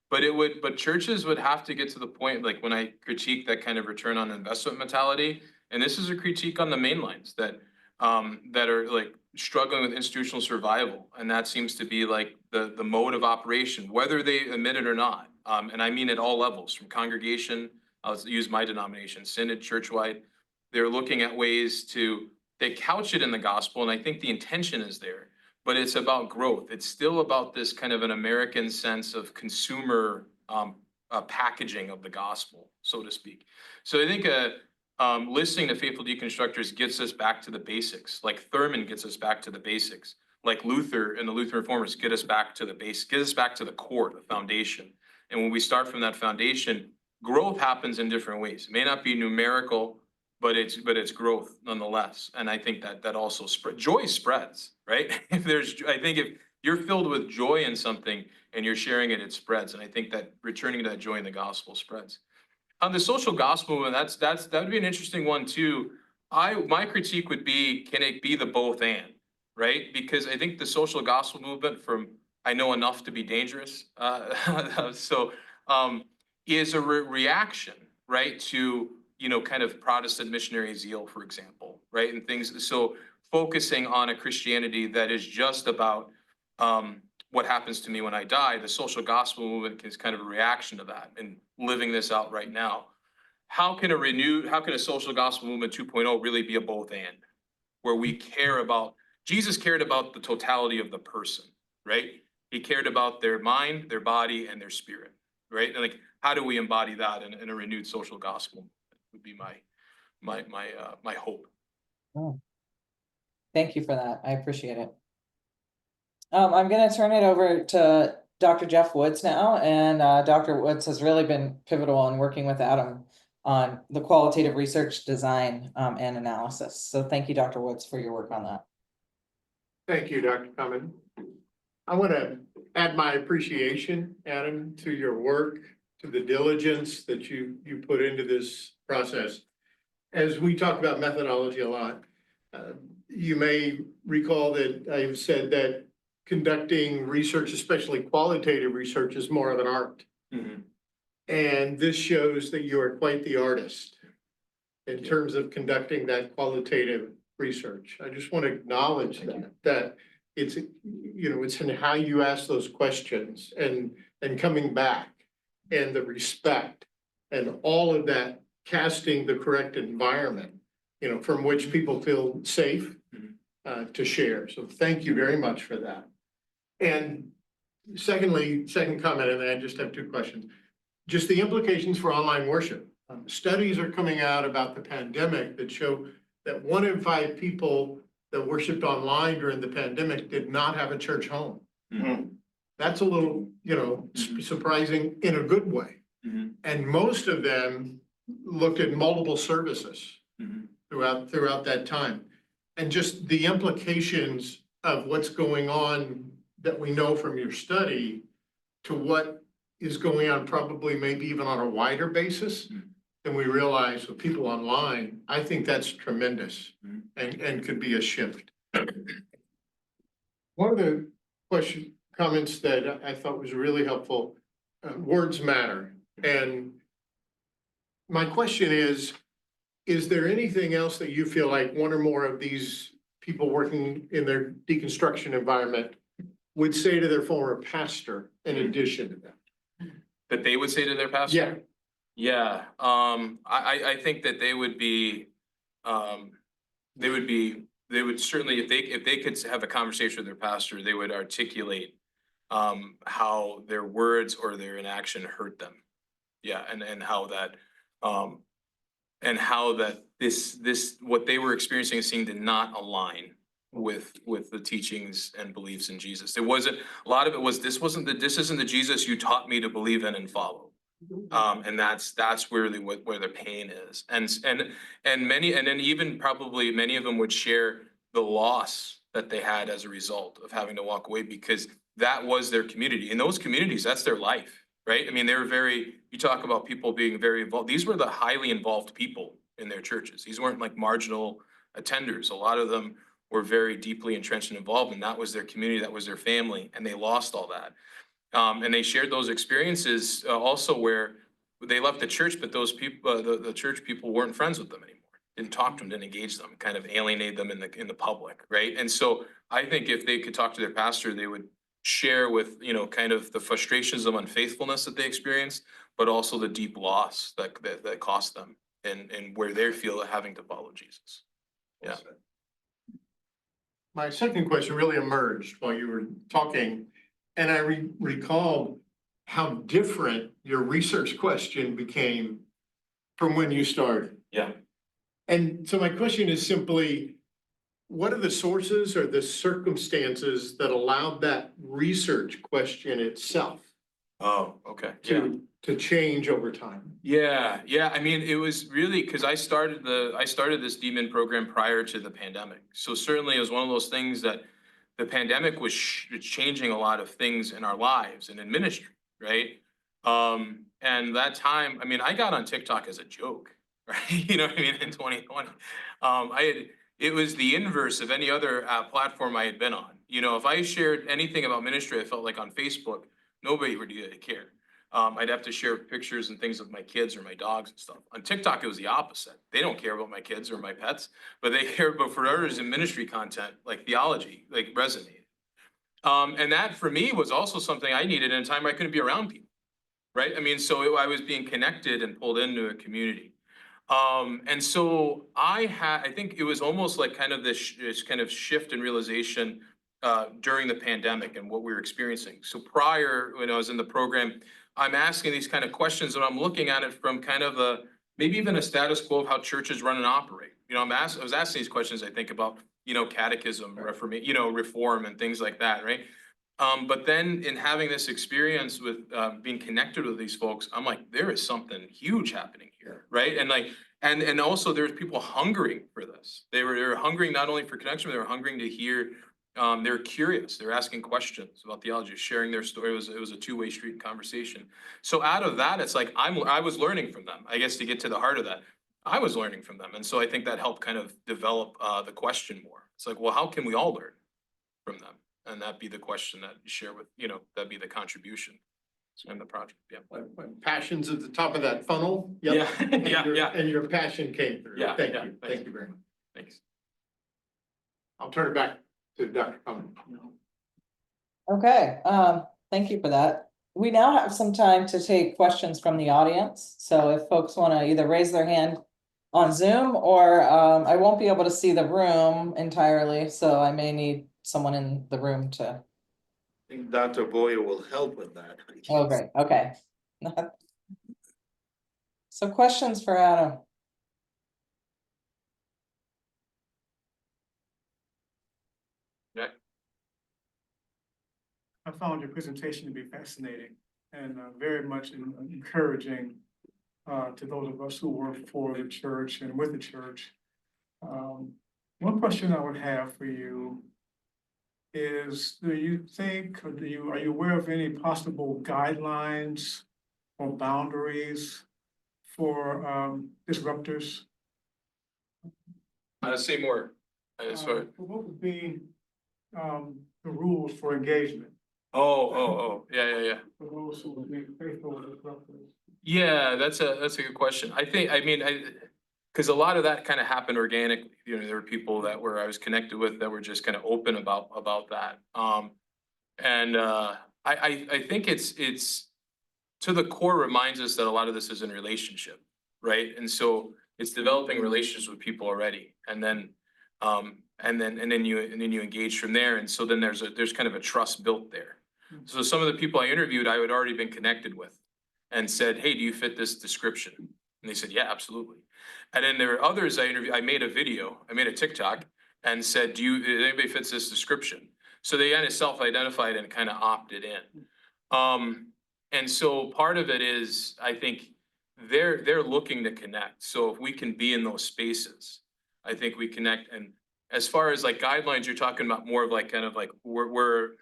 But churches would have to get to the point, like when I critique that kind of return on investment mentality, and this is a critique on the main lines that are like struggling with institutional survival, and that seems to be like the mode of operation, whether they admit it or not. And I mean at all levels, from congregation, I'll use my denomination, synod, churchwide. They're looking at ways to, they couch it in the gospel, and I think the intention is there, but it's about growth. It's still about this kind of an American sense of consumer packaging of the gospel, so to speak. So I think listening to faithful deconstructors gets us back to the basics, like Thurman gets us back to the basics, like Luther and the Lutheran reformers get us back to the base, get us back to the core, the foundation. And when we start from that foundation, growth happens in different ways. It may not be numerical, but it's growth nonetheless. And I think that also joy spreads, right? I think if you're filled with joy in something and you're sharing it, it spreads. And I think that returning to that joy in the gospel spreads. On the social gospel movement, that would be an interesting one too. My critique would be, can it be the both and, right? Because I think the social gospel movement, from I know enough to be dangerous, is a reaction, right, to, you know, kind of Protestant missionary zeal, for example, right, and things. So focusing on a Christianity that is just about what happens to me when I die. The social gospel movement is kind of a reaction to that, and living this out right now. How can a social gospel movement 2.0 really be a both and, where we care about, Jesus cared about the totality of the person, right? He cared about their mind, their body, and their spirit, right? And like, how do we embody that in a renewed social gospel? Would be my hope. Oh. Thank you for that. I appreciate it. I'm going to turn it over to Dr. Jeff Woods now, and Dr. Woods has really been pivotal in working with Adam on the qualitative research design and analysis. So thank you, Dr. Woods, for your work on that. Thank you, Dr. Cummins. I want to add my appreciation, Adam, to your work, to the diligence that you put into this process. As we talk about methodology a lot, you may recall that I've said that conducting research, especially qualitative research, is more of an art. Mm-hmm. And this shows that you are quite the artist in terms of conducting that qualitative research. I just want to acknowledge that it's, you know, it's in how you ask those questions and coming back, and the respect and all of that, casting the correct environment, you know, from which people feel safe to share. So thank you very much for that. And secondly, second comment, and I just have two questions. Just the implications for online worship. Studies are coming out about the pandemic that show that 1 in 5 people that worshiped online during the pandemic did not have a church home. Mm-hmm. That's a little, you know, surprising in a good way. And most of them looked at multiple services Mhm. throughout that time. And just the implications of what's going on that we know from your study to what is going on probably maybe even on a wider basis than we realize with people online, I think that's tremendous and could be a shift. One of the comments that I thought was really helpful, words matter. And my question is there anything else that you feel like one or more of these people working in their deconstruction environment would say to their former pastor in addition to that? That they would say to their pastor? Yeah, I think that they would certainly, if they could have a conversation with their pastor, they would articulate how their words or their inaction hurt them. Yeah, and how that this what they were experiencing and seeing did not align with the teachings and beliefs in Jesus. It wasn't, a lot of it was, this isn't the Jesus you taught me to believe in and follow. And that's really where the pain is. And then even probably many of them would share the loss that they had as a result of having to walk away, because that was their community. In those communities, that's their life, right? I mean, you talk about people being very involved. These were the highly involved people in their churches. These weren't like marginal attenders. A lot of them were very deeply entrenched and involved, and that was their community, that was their family, and they lost all that. And they shared those experiences also where they left the church, but those people, the church people weren't friends with them anymore. Didn't talk to them, didn't engage them, kind of alienate them in the public, right? And so I think if they could talk to their pastor, they would share with, kind of the frustrations of unfaithfulness that they experienced, but also the deep loss that cost them and where they feel having to follow Jesus. Yeah. My second question really emerged while you were talking, and I recalled how different your research question became from when you started. Yeah. And so my question is simply, what are the sources or the circumstances that allowed that research question itself Oh, okay. Yeah. to change over time? Yeah. I mean, it was really because I started this DMIN program prior to the pandemic. So certainly it was one of those things that the pandemic was changing a lot of things in our lives and in ministry, right? And that time, I mean, I got on TikTok as a joke, right? You know what I mean? In 2020, it was the inverse of any other platform I had been on. If I shared anything about ministry, I felt like on Facebook, nobody would really care. I'd have to share pictures and things of my kids or my dogs and stuff. On TikTok, it was the opposite. They don't care about my kids or my pets, but they care about for others in ministry content, like theology, like resonated. And that for me was also something I needed in a time where I couldn't be around people, right? I mean, so I was being connected and pulled into a community. And so I think it was almost like kind of this kind of shift in realization during the pandemic and what we were experiencing. So prior, when I was in the program, I'm asking these kind of questions and I'm looking at it from kind of maybe even a status quo of how churches run and operate. I was asking these questions, I think about, catechism, reform and things like that, right? But then in having this experience with being connected with these folks, I'm like, there is something huge happening here, right? And like, and also there's people hungering for this. They were hungering not only for connection, but they were hungering to hear. They're curious. They're asking questions about theology, sharing their story. It was a two-way street conversation. So out of that, it's like I was learning from them. I guess to get to the heart of that, I was learning from them, and so I think that helped kind of develop the question more. It's like, well, how can we all learn from them? And that'd be the question that you share with, that'd be the contribution in the project. Yeah. When passion's at the top of that funnel. Yep. Yeah. And your passion came through. Yeah, Thank yeah, you. thanks. Thank you very much. Thanks. I'll turn it back to Dr. Cummings. Okay, thank you for that. We now have some time to take questions from the audience. So if folks want to either raise their hand on Zoom or I won't be able to see the room entirely, so I may need someone in the room to. I think Dr. Boyer will help with that. Oh, great, okay. So questions for Adam? I found your presentation to be fascinating, and very much encouraging to those of us who work for the church and with the church. One question I would have for you is, do you think, or are you aware of any possible guidelines or boundaries for disruptors? Say more. Sorry. What would be the rules for engagement Yeah. for those who would be faithful disruptors? Yeah, that's a good question. Because a lot of that kind of happened organically. You know, there were people that I was connected with that were just kind of open about that. I think it's to the core reminds us that a lot of this is in relationship, right? And so it's developing relationships with people already, and then you engage from there. And so then there's kind of a trust built there. So some of the people I interviewed, I had already been connected with, and said, "Hey, do you fit this description?" And they said, "Yeah, absolutely." And then there were others I interviewed. I made a TikTok, and said, "Do anybody fits this description?" So they kind of self-identified and kind of opted in. And so part of it is, I think they're looking to connect. So if we can be in those spaces, I think we connect. And as far as like guidelines, you're talking about more of like kind of like where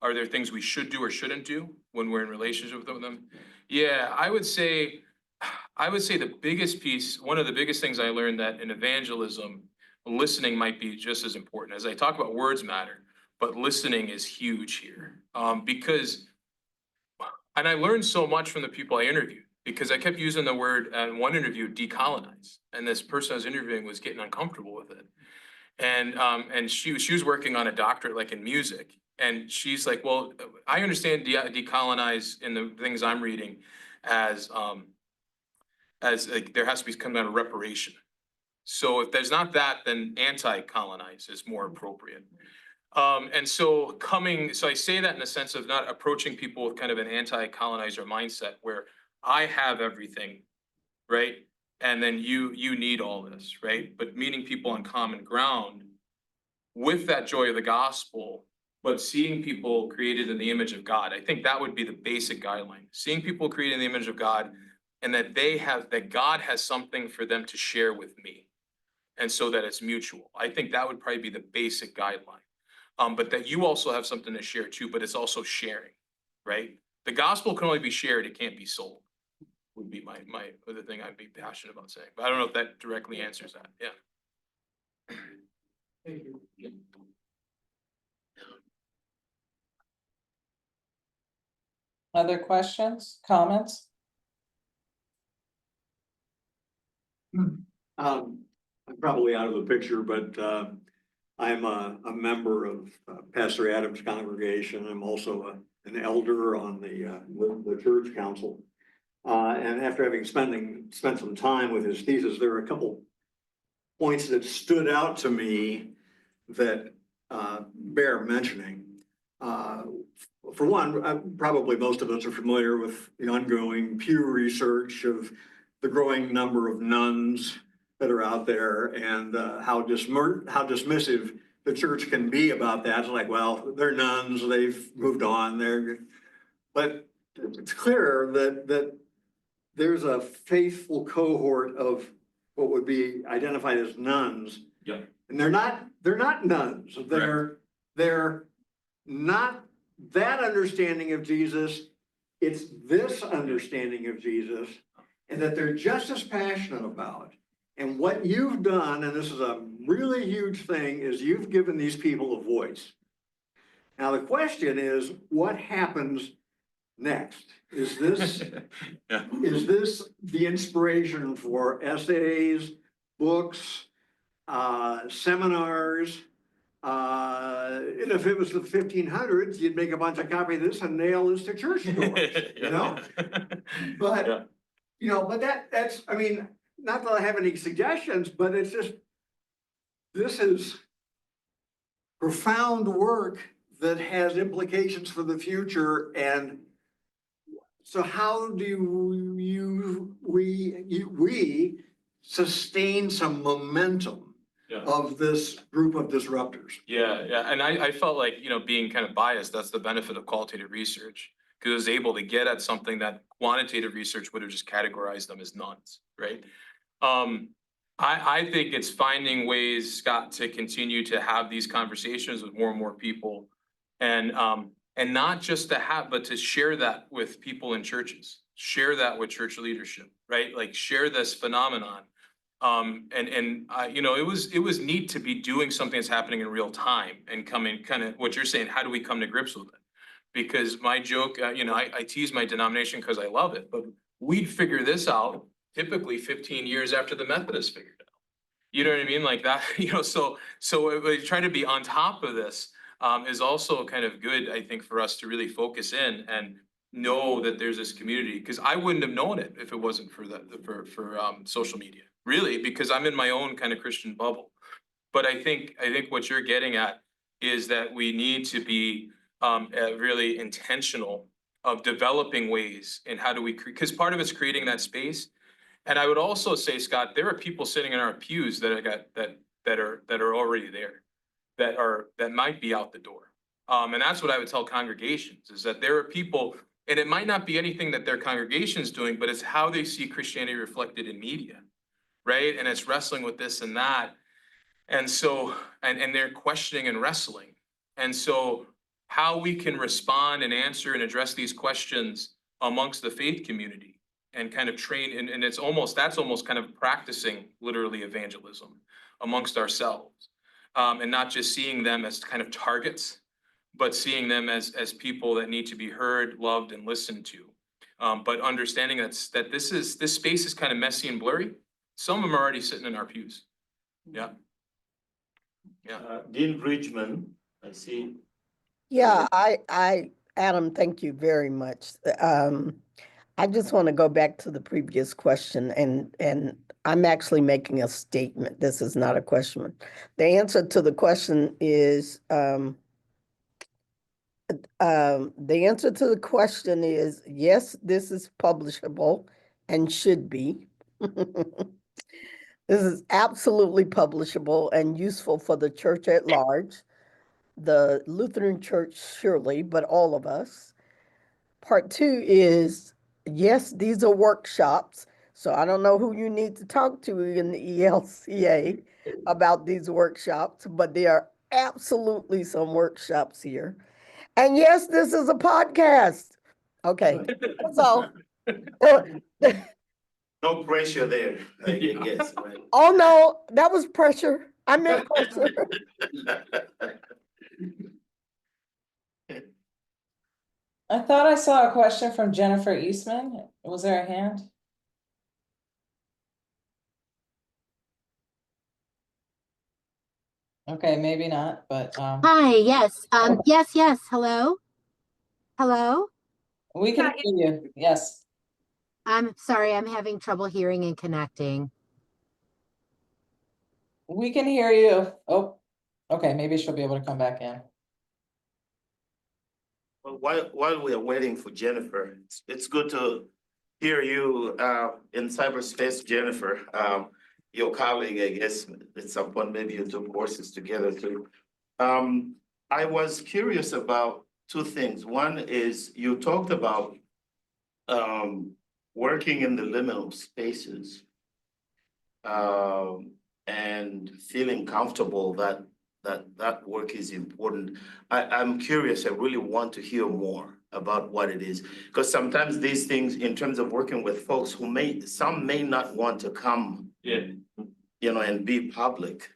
are there things we should do or shouldn't do when we're in relationship with them? Yeah, I would say the biggest piece, one of the biggest things I learned, that in evangelism, listening might be just as important. As I talk about, words matter, but listening is huge here. And I learned so much from the people I interviewed, because I kept using the word in one interview, decolonize. And this person I was interviewing was getting uncomfortable with it. And she was working on a doctorate, like in music. And she's like, "Well, I understand decolonize in the things I'm reading as like there has to be kind of a reparation. So if there's not that, then anti-colonize is more appropriate." So I say that in the sense of not approaching people with kind of an anti-colonizer mindset where I have everything, right? And then you need all this, right? But meeting people on common ground with that joy of the gospel, but seeing people created in the image of God. I think that would be the basic guideline. Seeing people created in the image of God, and that that God has something for them to share with me. And so that it's mutual. I think that would probably be the basic guideline. But that you also have something to share too, but it's also sharing, right? The gospel can only be shared, it can't be sold, would be my other thing I'd be passionate about saying. But I don't know if that directly answers that. Yeah. Thank you. Other questions, comments? I'm probably out of the picture, but I'm a member of Pastor Adams' congregation. I'm also an elder on the church council. And after having spent some time with his thesis, there are a couple points that stood out to me that bear mentioning. For one, probably most of us are familiar with the ongoing Pew Research of the growing number of nuns that are out there, and how dismissive the church can be about that. It's like, well, they're nuns, they've moved on, but it's clear that there's a faithful cohort of what would be identified as nuns. Yeah. And they're not nuns. They're not that understanding of Jesus. It's this understanding of Jesus, and that they're just as passionate about. And what you've done, and this is a really huge thing, is you've given these people a voice. Now, the question is, what happens next? Is this the inspiration for essays, books, seminars? And if it was the 1500s, you'd make a bunch of copies of this and nail this to church doors, you know? But, but that's, I mean, not that I have any suggestions, but it's just, this is profound work that has implications for the future. And so how do we sustain some momentum of this group of disruptors? Yeah. And I felt like, being kind of biased, that's the benefit of qualitative research. because it was able to get at something that quantitative research would have just categorized them as nuns, right? I think it's finding ways, Scott, to continue to have these conversations with more and more people. And not just to have, but to share that with people in churches, share that with church leadership, right? Like share this phenomenon. You know, it was neat to be doing something that's happening in real time and coming kind of what you're saying, how do we come to grips with it? Because my joke, you know, I tease my denomination because I love it, but we'd figure this out typically 15 years after the Methodists figured it out. You know what I mean? Like that, you know, so trying to be on top of this is also kind of good, I think, for us to really focus in and know that there's this community, because I wouldn't have known it if it wasn't for social media, really, because I'm in my own kind of Christian bubble. But I think what you're getting at is that we need to be really intentional of developing ways in how do we, because part of it's creating that space. And I would also say, Scott, there are people sitting in our pews that are already there, that might be out the door. And that's what I would tell congregations, is that there are people, and it might not be anything that their congregation's doing, but it's how they see Christianity reflected in media, right? And it's wrestling with this and that. And so, and they're questioning and wrestling. And so how we can respond and answer and address these questions amongst the faith community and kind of train, and that's almost kind of practicing literally evangelism amongst ourselves. And not just seeing them as kind of targets, but seeing them as people that need to be heard, loved, and listened to. But understanding that this space is kind of messy and blurry. Some of them are already sitting in our pews. Yeah. Dean Bridgman, I see. Yeah, Adam, thank you very much. I just want to go back to the previous question, and I'm actually making a statement. This is not a question. The answer to the question is, yes, this is publishable and should be. This is absolutely publishable and useful for the church at large, the Lutheran Church surely, but all of us. Part two is, yes, these are workshops. So I don't know who you need to talk to in the ELCA about these workshops, but there are absolutely some workshops here. And yes, this is a podcast. Okay, so. No pressure there, I guess, right? Oh, no, that was pressure. I meant pressure. I thought I saw a question from Jennifer Eastman. Was there a hand? Okay, maybe not, but Hi, yes. Yes, hello? Hello? we can hear you. Yes. I'm sorry, I'm having trouble hearing and connecting. We can hear you. Oh, okay, maybe she'll be able to come back in. Well, while we are waiting for Jennifer, it's good to hear you in cyberspace, Jennifer. Your colleague, I guess, at some point, maybe you took courses together too. I was curious about two things. One is you talked about working in the liminal spaces and feeling comfortable that work is important. I'm curious, I really want to hear more about what it is. Because sometimes these things, in terms of working with folks who some may not want to come, you know, and be public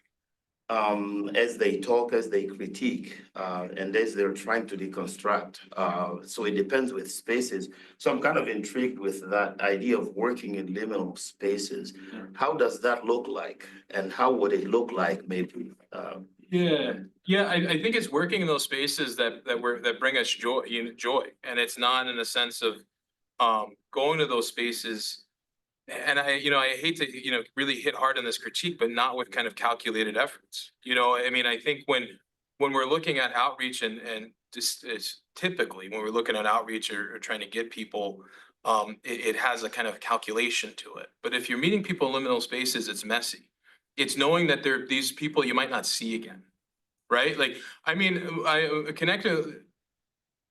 as they talk, as they critique, and as they're trying to deconstruct. So it depends with spaces. So I'm kind of intrigued with that idea of working in liminal spaces. How does that look like? And how would it look like maybe? I think it's working in those spaces that bring us joy, and it's not in the sense of going to those spaces. And I hate to really hit hard on this critique, but not with kind of calculated efforts. I mean, I think when we're looking at outreach and just it's typically when we're looking at outreach or trying to get people, it has a kind of calculation to it. But if you're meeting people in liminal spaces, it's messy. It's knowing that there are these people you might not see again, right? Like, I mean, I connected.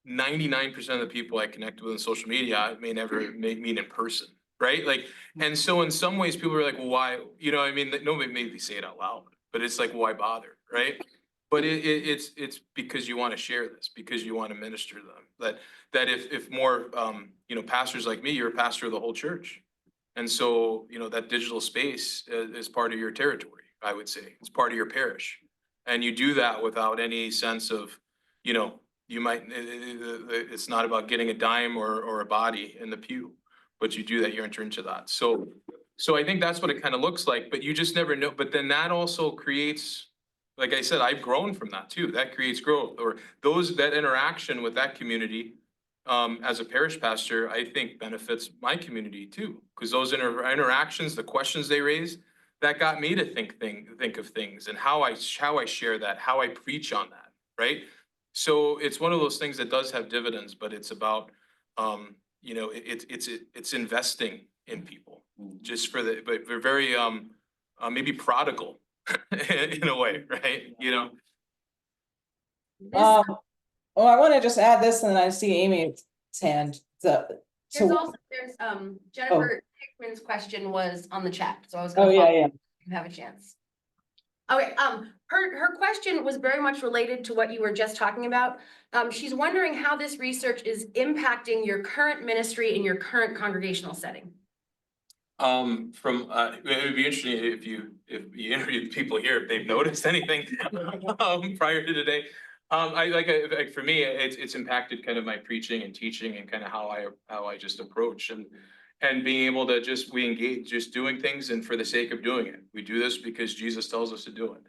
99% of the people I connect with on social media, I may never meet in person, right? Like, and so in some ways, people are like, well, why, you know, I mean, nobody maybe say it out loud, but it's like, why bother, right? But it's because you want to share this, because you want to minister to them. That if more, you know, pastors like me, you're a pastor of the whole church. And so, you know, that digital space is part of your territory, I would say. It's part of your parish. And you do that without any sense of, you know, you might, it's not about getting a dime or a body in the pew, but you do that, you enter into that. So I think that's what it kind of looks like, but you just never know. But then that also creates, like I said, I've grown from that too. That creates growth, or that interaction with that community. As a parish pastor, I think benefits my community too, because those interactions, the questions they raise, that got me to think of things and how I share that, how I preach on that, right? So it's one of those things that does have dividends, but it's about, you know, it's investing in people just but we're very, maybe prodigal in a way, right? You know? Well, I want to just add this, and then I see Amy's hand. There's Jennifer Hickman's question was on the chat, so I was Oh, gonna yeah, yeah. you have a chance. Okay, her question was very much related to what you were just talking about. She's wondering how this research is impacting your current ministry in your current congregational setting. It would be interesting if you interviewed people here, if they've noticed anything prior to today. Like for me, it's impacted kind of my preaching and teaching and kind of how I just approach and being able to we engage, just doing things and for the sake of doing it. We do this because Jesus tells us to do it.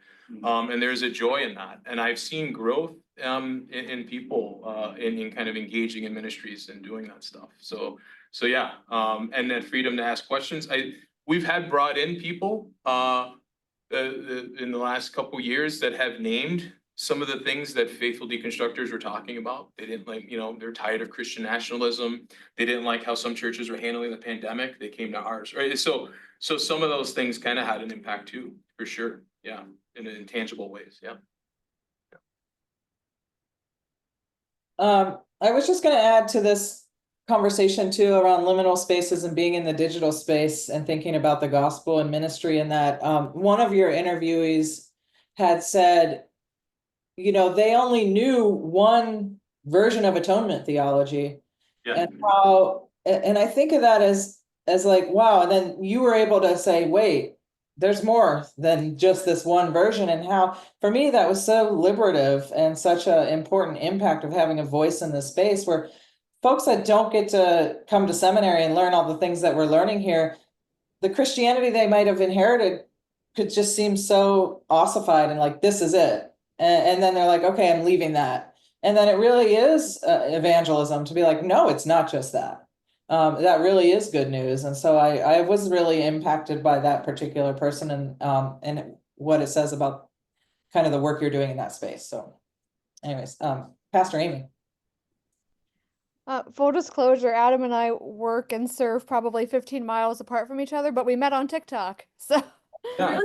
And there's a joy in that. And I've seen growth in people in kind of engaging in ministries and doing that stuff. So yeah, and then freedom to ask questions. We've had brought in people in the last couple years that have named some of the things that Faithful Deconstructors were talking about. They didn't like, you know, they're tired of Christian nationalism. They didn't like how some churches were handling the pandemic. They came to ours, right? So some of those things kind of had an impact too, for sure. Yeah, in intangible ways. Yeah. I was just going to add to this conversation too around liminal spaces and being in the digital space and thinking about the gospel and ministry, and that one of your interviewees had said, you know, they only knew one version of atonement theology. Yeah. And I think of that as like, wow. And then you were able to say, wait, there's more than just this one version. And how, for me, that was so liberative and such an important impact of having a voice in this space where folks that don't get to come to seminary and learn all the things that we're learning here, the Christianity they might have inherited could just seem so ossified and like, this is it. And then they're like, okay, I'm leaving that. And then it really is evangelism to be like, no, it's not just that. That really is good news. And so I was really impacted by that particular person and what it says about kind of the work you're doing in that space. So anyways, Pastor Amy. Full disclosure, Adam and I work and serve probably 15 miles apart from each other, but we met on TikTok. So Yeah,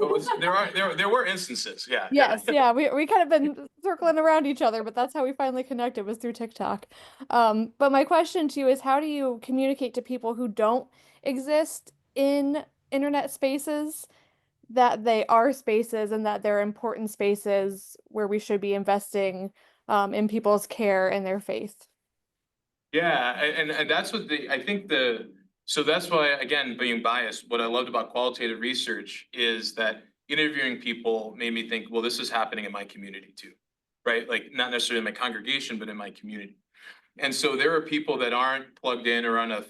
there were instances. Yeah. yes, yeah, we kind of been circling around each other, but that's how we finally connected, was through TikTok. But my question to you is, how do you communicate to people who don't exist in internet spaces that they are spaces and that they're important spaces where we should be investing in people's care and their faith? Yeah, and that's what so that's why, again, being biased, what I loved about qualitative research is that interviewing people made me think, well, this is happening in my community too, right? Like not necessarily in my congregation, but in my community. And so there are people that aren't plugged in or on a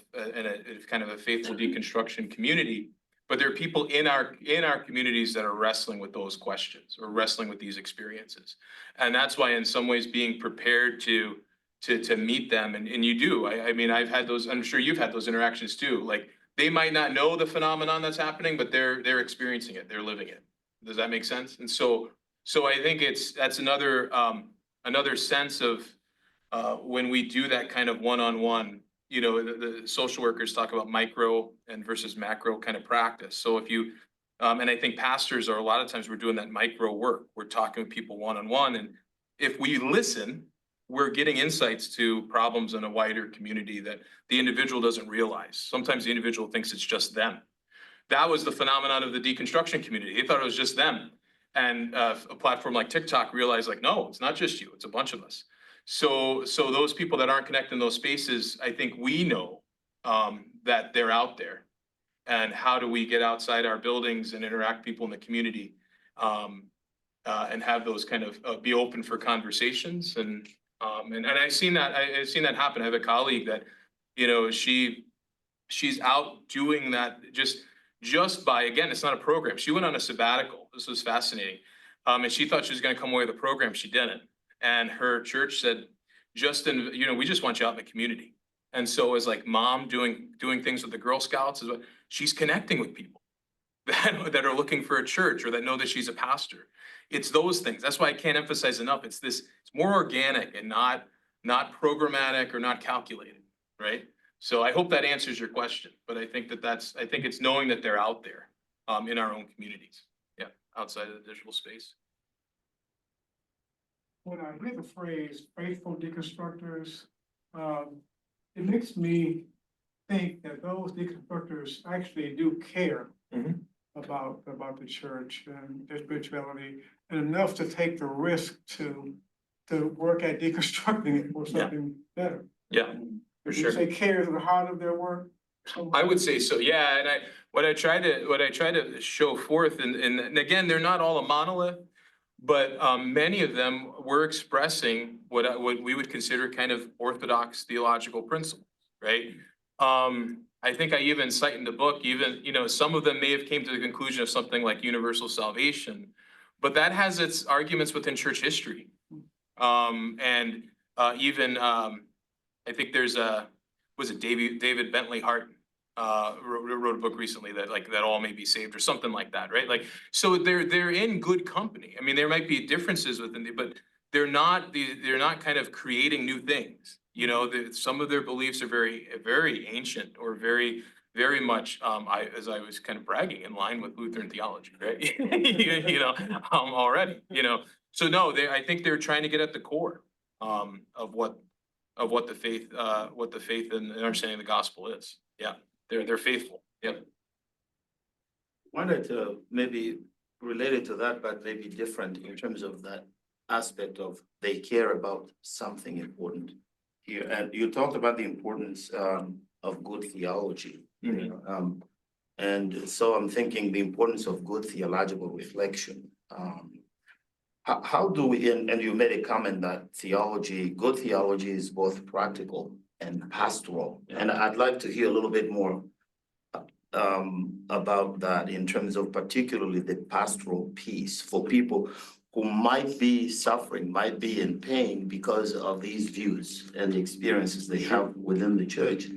kind of a faithful deconstruction community, but there are people in our communities that are wrestling with those questions or wrestling with these experiences. And that's why in some ways being prepared to meet them, and you do. I mean, I've had those, I'm sure you've had those interactions too. Like they might not know the phenomenon that's happening, but they're experiencing it, they're living it. Does that make sense? And so I think that's another sense of when we do that kind of one-on-one, you know, the social workers talk about micro and versus macro kind of practice. So if you, and I think pastors are a lot of times we're doing that micro work. We're talking with people one-on-one, and if we listen, we're getting insights to problems in a wider community that the individual doesn't realize. Sometimes the individual thinks it's just them. That was the phenomenon of the deconstruction community. They thought it was just them. And a platform like TikTok realized like, no, it's not just you, it's a bunch of us. So those people that aren't connected in those spaces, I think we know that they're out there. And how do we get outside our buildings and interact people in the community and have those kind of be open for conversations and I've seen that happen. I have a colleague that, you know, she's out doing that just by, again, it's not a program. She went on a sabbatical. This was fascinating. And she thought she was going to come away with a program. She didn't. And her church said, Justin, you know, we just want you out in the community. And so as like mom doing things with the Girl Scouts, is what she's connecting with people that are looking for a church or that know that she's a pastor. It's those things. That's why I can't emphasize enough. It's more organic and not programmatic or not calculated, right? So I hope that answers your question, but I think it's knowing that they're out there in our own communities. Yeah, outside of the digital space. When I hear the phrase faithful deconstructors, it makes me think that those deconstructors actually do care Mhm. about the church and their spirituality, and enough to take the risk to work at deconstructing it for something better. Yeah, for Would you sure. say care is the heart of their work? I would say so, yeah. And what I try to show forth, and again, they're not all a monolith, but many of them were expressing what we would consider kind of orthodox theological principles, right? I think I even cite in the book, even, you know, some of them may have came to the conclusion of something like universal salvation, but that has its arguments within church history. Even I think was it David Bentley Hart wrote a book recently that all may be saved or something like that, right? Like, so they're in good company. I mean, there might be differences within but they're not kind of creating new things. You know, some of their beliefs are very, very ancient or very, very much, as I was kind of bragging, in line with Lutheran theology, right? you know, already, you know. So no, I think they're trying to get at the core of what the faith and understanding the gospel is. Yeah, they're faithful. Yep. Wanted to maybe related to that, but maybe different in terms of that aspect of they care about something important here. And you talked about the importance of good theology. And so I'm thinking the importance of good theological reflection. How do we, and you made a comment that good theology is both practical and pastoral. And I'd like to hear a little bit more about that in terms of particularly the pastoral piece for people who might be suffering, might be in pain because of these views and the experiences they have within the church.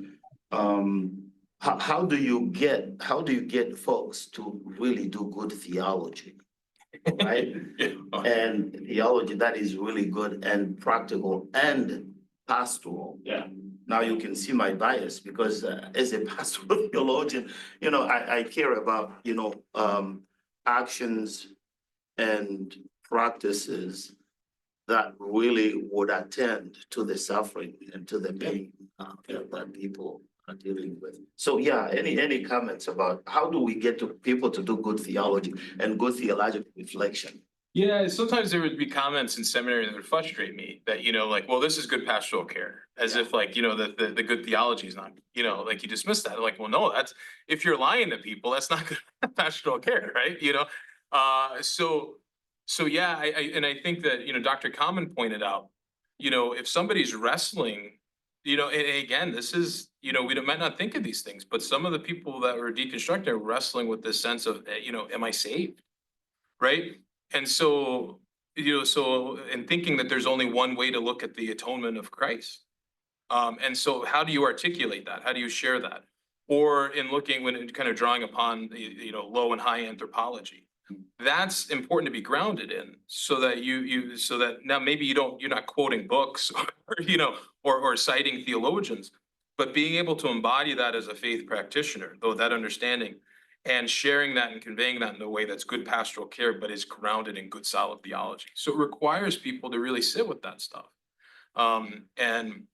How do you get folks to really do good theology? Right? And theology that is really good and practical and pastoral. Yeah. Now you can see my bias because as a pastoral theologian, you know, I care about, you know, actions and practices that really would attend to the suffering and to the pain that people are dealing with. So yeah, any comments about how do we get to people to do good theology and good theological reflection? Yeah, sometimes there would be comments in seminary that would frustrate me that, you know, like, well, this is good pastoral care, as if like, you know, the good theology is not, you know, like you dismiss that. Like, well, no, if you're lying to people, that's not good pastoral care, right? You know, so yeah, I think that, you know, Dr. Common pointed out, you know, if somebody's wrestling, you know, and again, this is, you know, we might not think of these things, but some of the people that were deconstructing are wrestling with this sense of, you know, am I saved? Right? And so, you know, and thinking that there's only one way to look at the atonement of Christ. And so how do you articulate that? How do you share that? Or in looking when kind of drawing upon, you know, low and high anthropology. That's important to be grounded in so that so that now maybe you're not quoting books or, you know, or citing theologians, but being able to embody that as a faith practitioner, though that understanding and sharing that and conveying that in a way that's good pastoral care, but is grounded in good solid theology. So it requires people to really sit with that stuff. And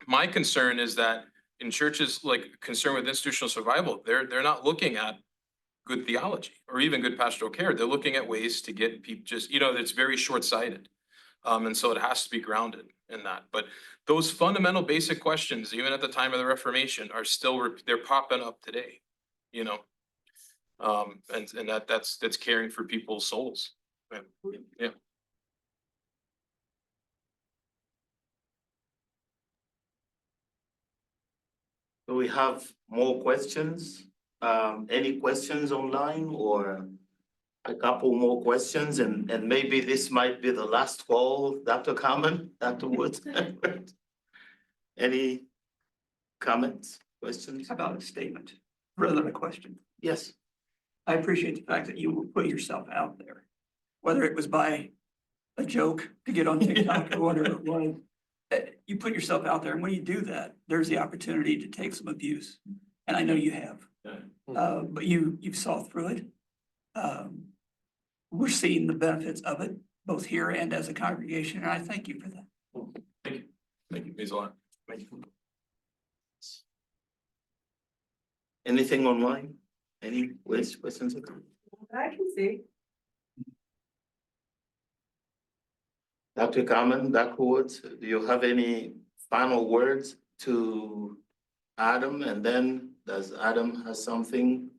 my concern is that in churches like concerned with institutional survival, they're not looking at good theology or even good pastoral care. They're looking at ways to get people just, it's very short-sighted. And so it has to be grounded in that. But those fundamental basic questions, even at the time of the Reformation, are still, they're popping up today, and that's caring for people's souls. Yeah. Do we have more questions? Any questions online or a couple more questions? And maybe this might be the last call, Dr. Carmen, Dr. Woods. Any comments, questions? How about a statement rather than a question? Yes. I appreciate the fact that you put yourself out there, whether it was by a joke to get on TikTok or whatever it was. You put yourself out there, and when you do that, there's the opportunity to take some abuse, and I know you have. But you've saw through it. We're seeing the benefits of it, both here and as a congregation, and I thank you for that. Thank you. Thank you. Means a lot. Thank you. Anything online? Any questions? I can see. Dr. Carmen, Dr. Woods, do you have any final words to Adam? And then does Adam have something,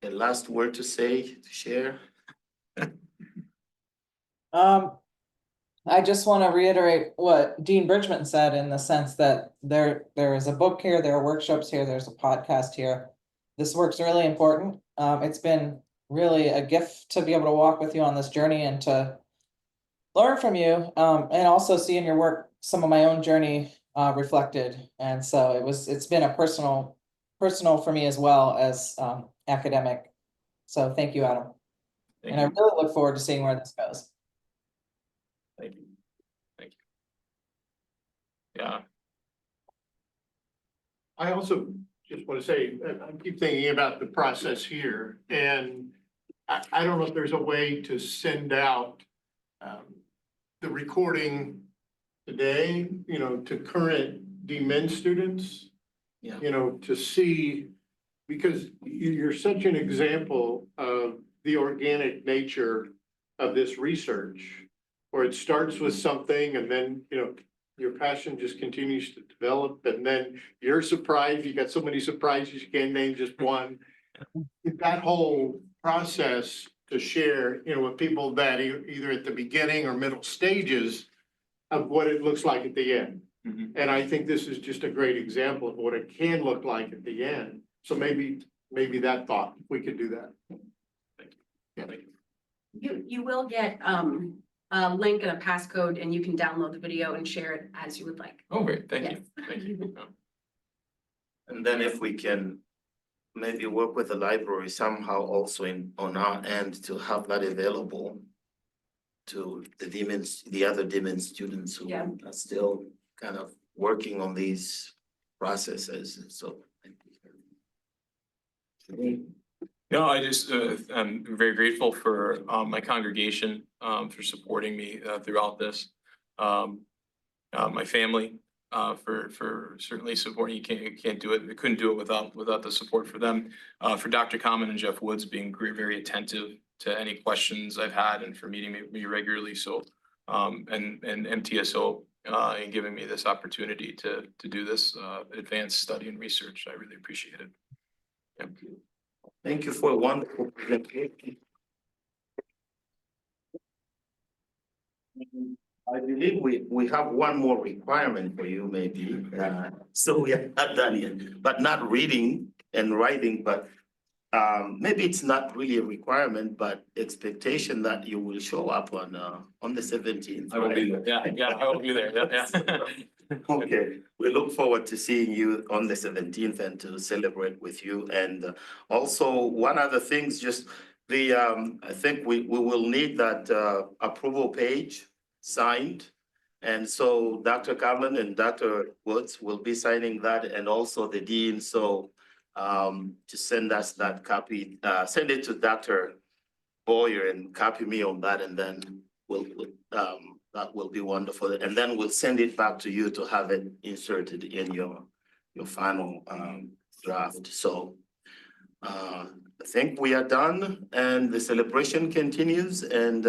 a last word to say, to share? I just want to reiterate what Dean Bridgman said in the sense that there is a book here, there are workshops here, there's a podcast here. This work's really important. It's been really a gift to be able to walk with you on this journey and to learn from you, and also see in your work some of my own journey reflected. And so it's been a personal for me as well as academic. So thank you, Adam. Thank and you. I really look forward to seeing where this goes. Thank you. Thank you. Yeah. I also just want to say, I keep thinking about the process here, and I don't know if there's a way to send out the recording today, to current DMin students, Yeah. To see, because you're such an example of the organic nature of this research, where it starts with something and then, your passion just continues to develop, and then you're surprised, you got so many surprises, you can't name just one. That whole process to share, with people that either at the beginning or middle stages of what it looks like at the end. Mhm. And I think this is just a great example of what it can look like at the end. So maybe that thought, we could do that. You will get a link and a passcode, and you can download the video and share it as you would like. Oh, great. Thank you. Yes. Thank you. And then if we can maybe work with the library somehow also on our end to have that available to the other DMin students who Yeah. are still kind of working on these processes. So thank you. No, I'm very grateful for my congregation for supporting me throughout this. My family for certainly supporting. You can't do it. We couldn't do it without the support for them. For Dr. Common and Jeff Woods being very attentive to any questions I've had and for meeting me regularly. So and MTSO and giving me this opportunity to do this advanced study and research. I really appreciate it. Thank you. Thank you for a wonderful presentation. I believe we have one more requirement for you, maybe. So we are not done yet, but not reading and writing, but maybe it's not really a requirement, but expectation that you will show up on the 17th. I will be there. Yeah, I will be there. Yeah. Okay, we look forward to seeing you on the 17th and to celebrate with you. And also one other things, just I think we will need that approval page signed. And so Dr. Carlin and Dr. Woods will be signing that, and also the dean. So to send us that copy, send it to Dr. Boyer and copy me on that, and then we'll that will be wonderful. And then we'll send it back to you to have it inserted in your final draft. So I think we are done and the celebration continues and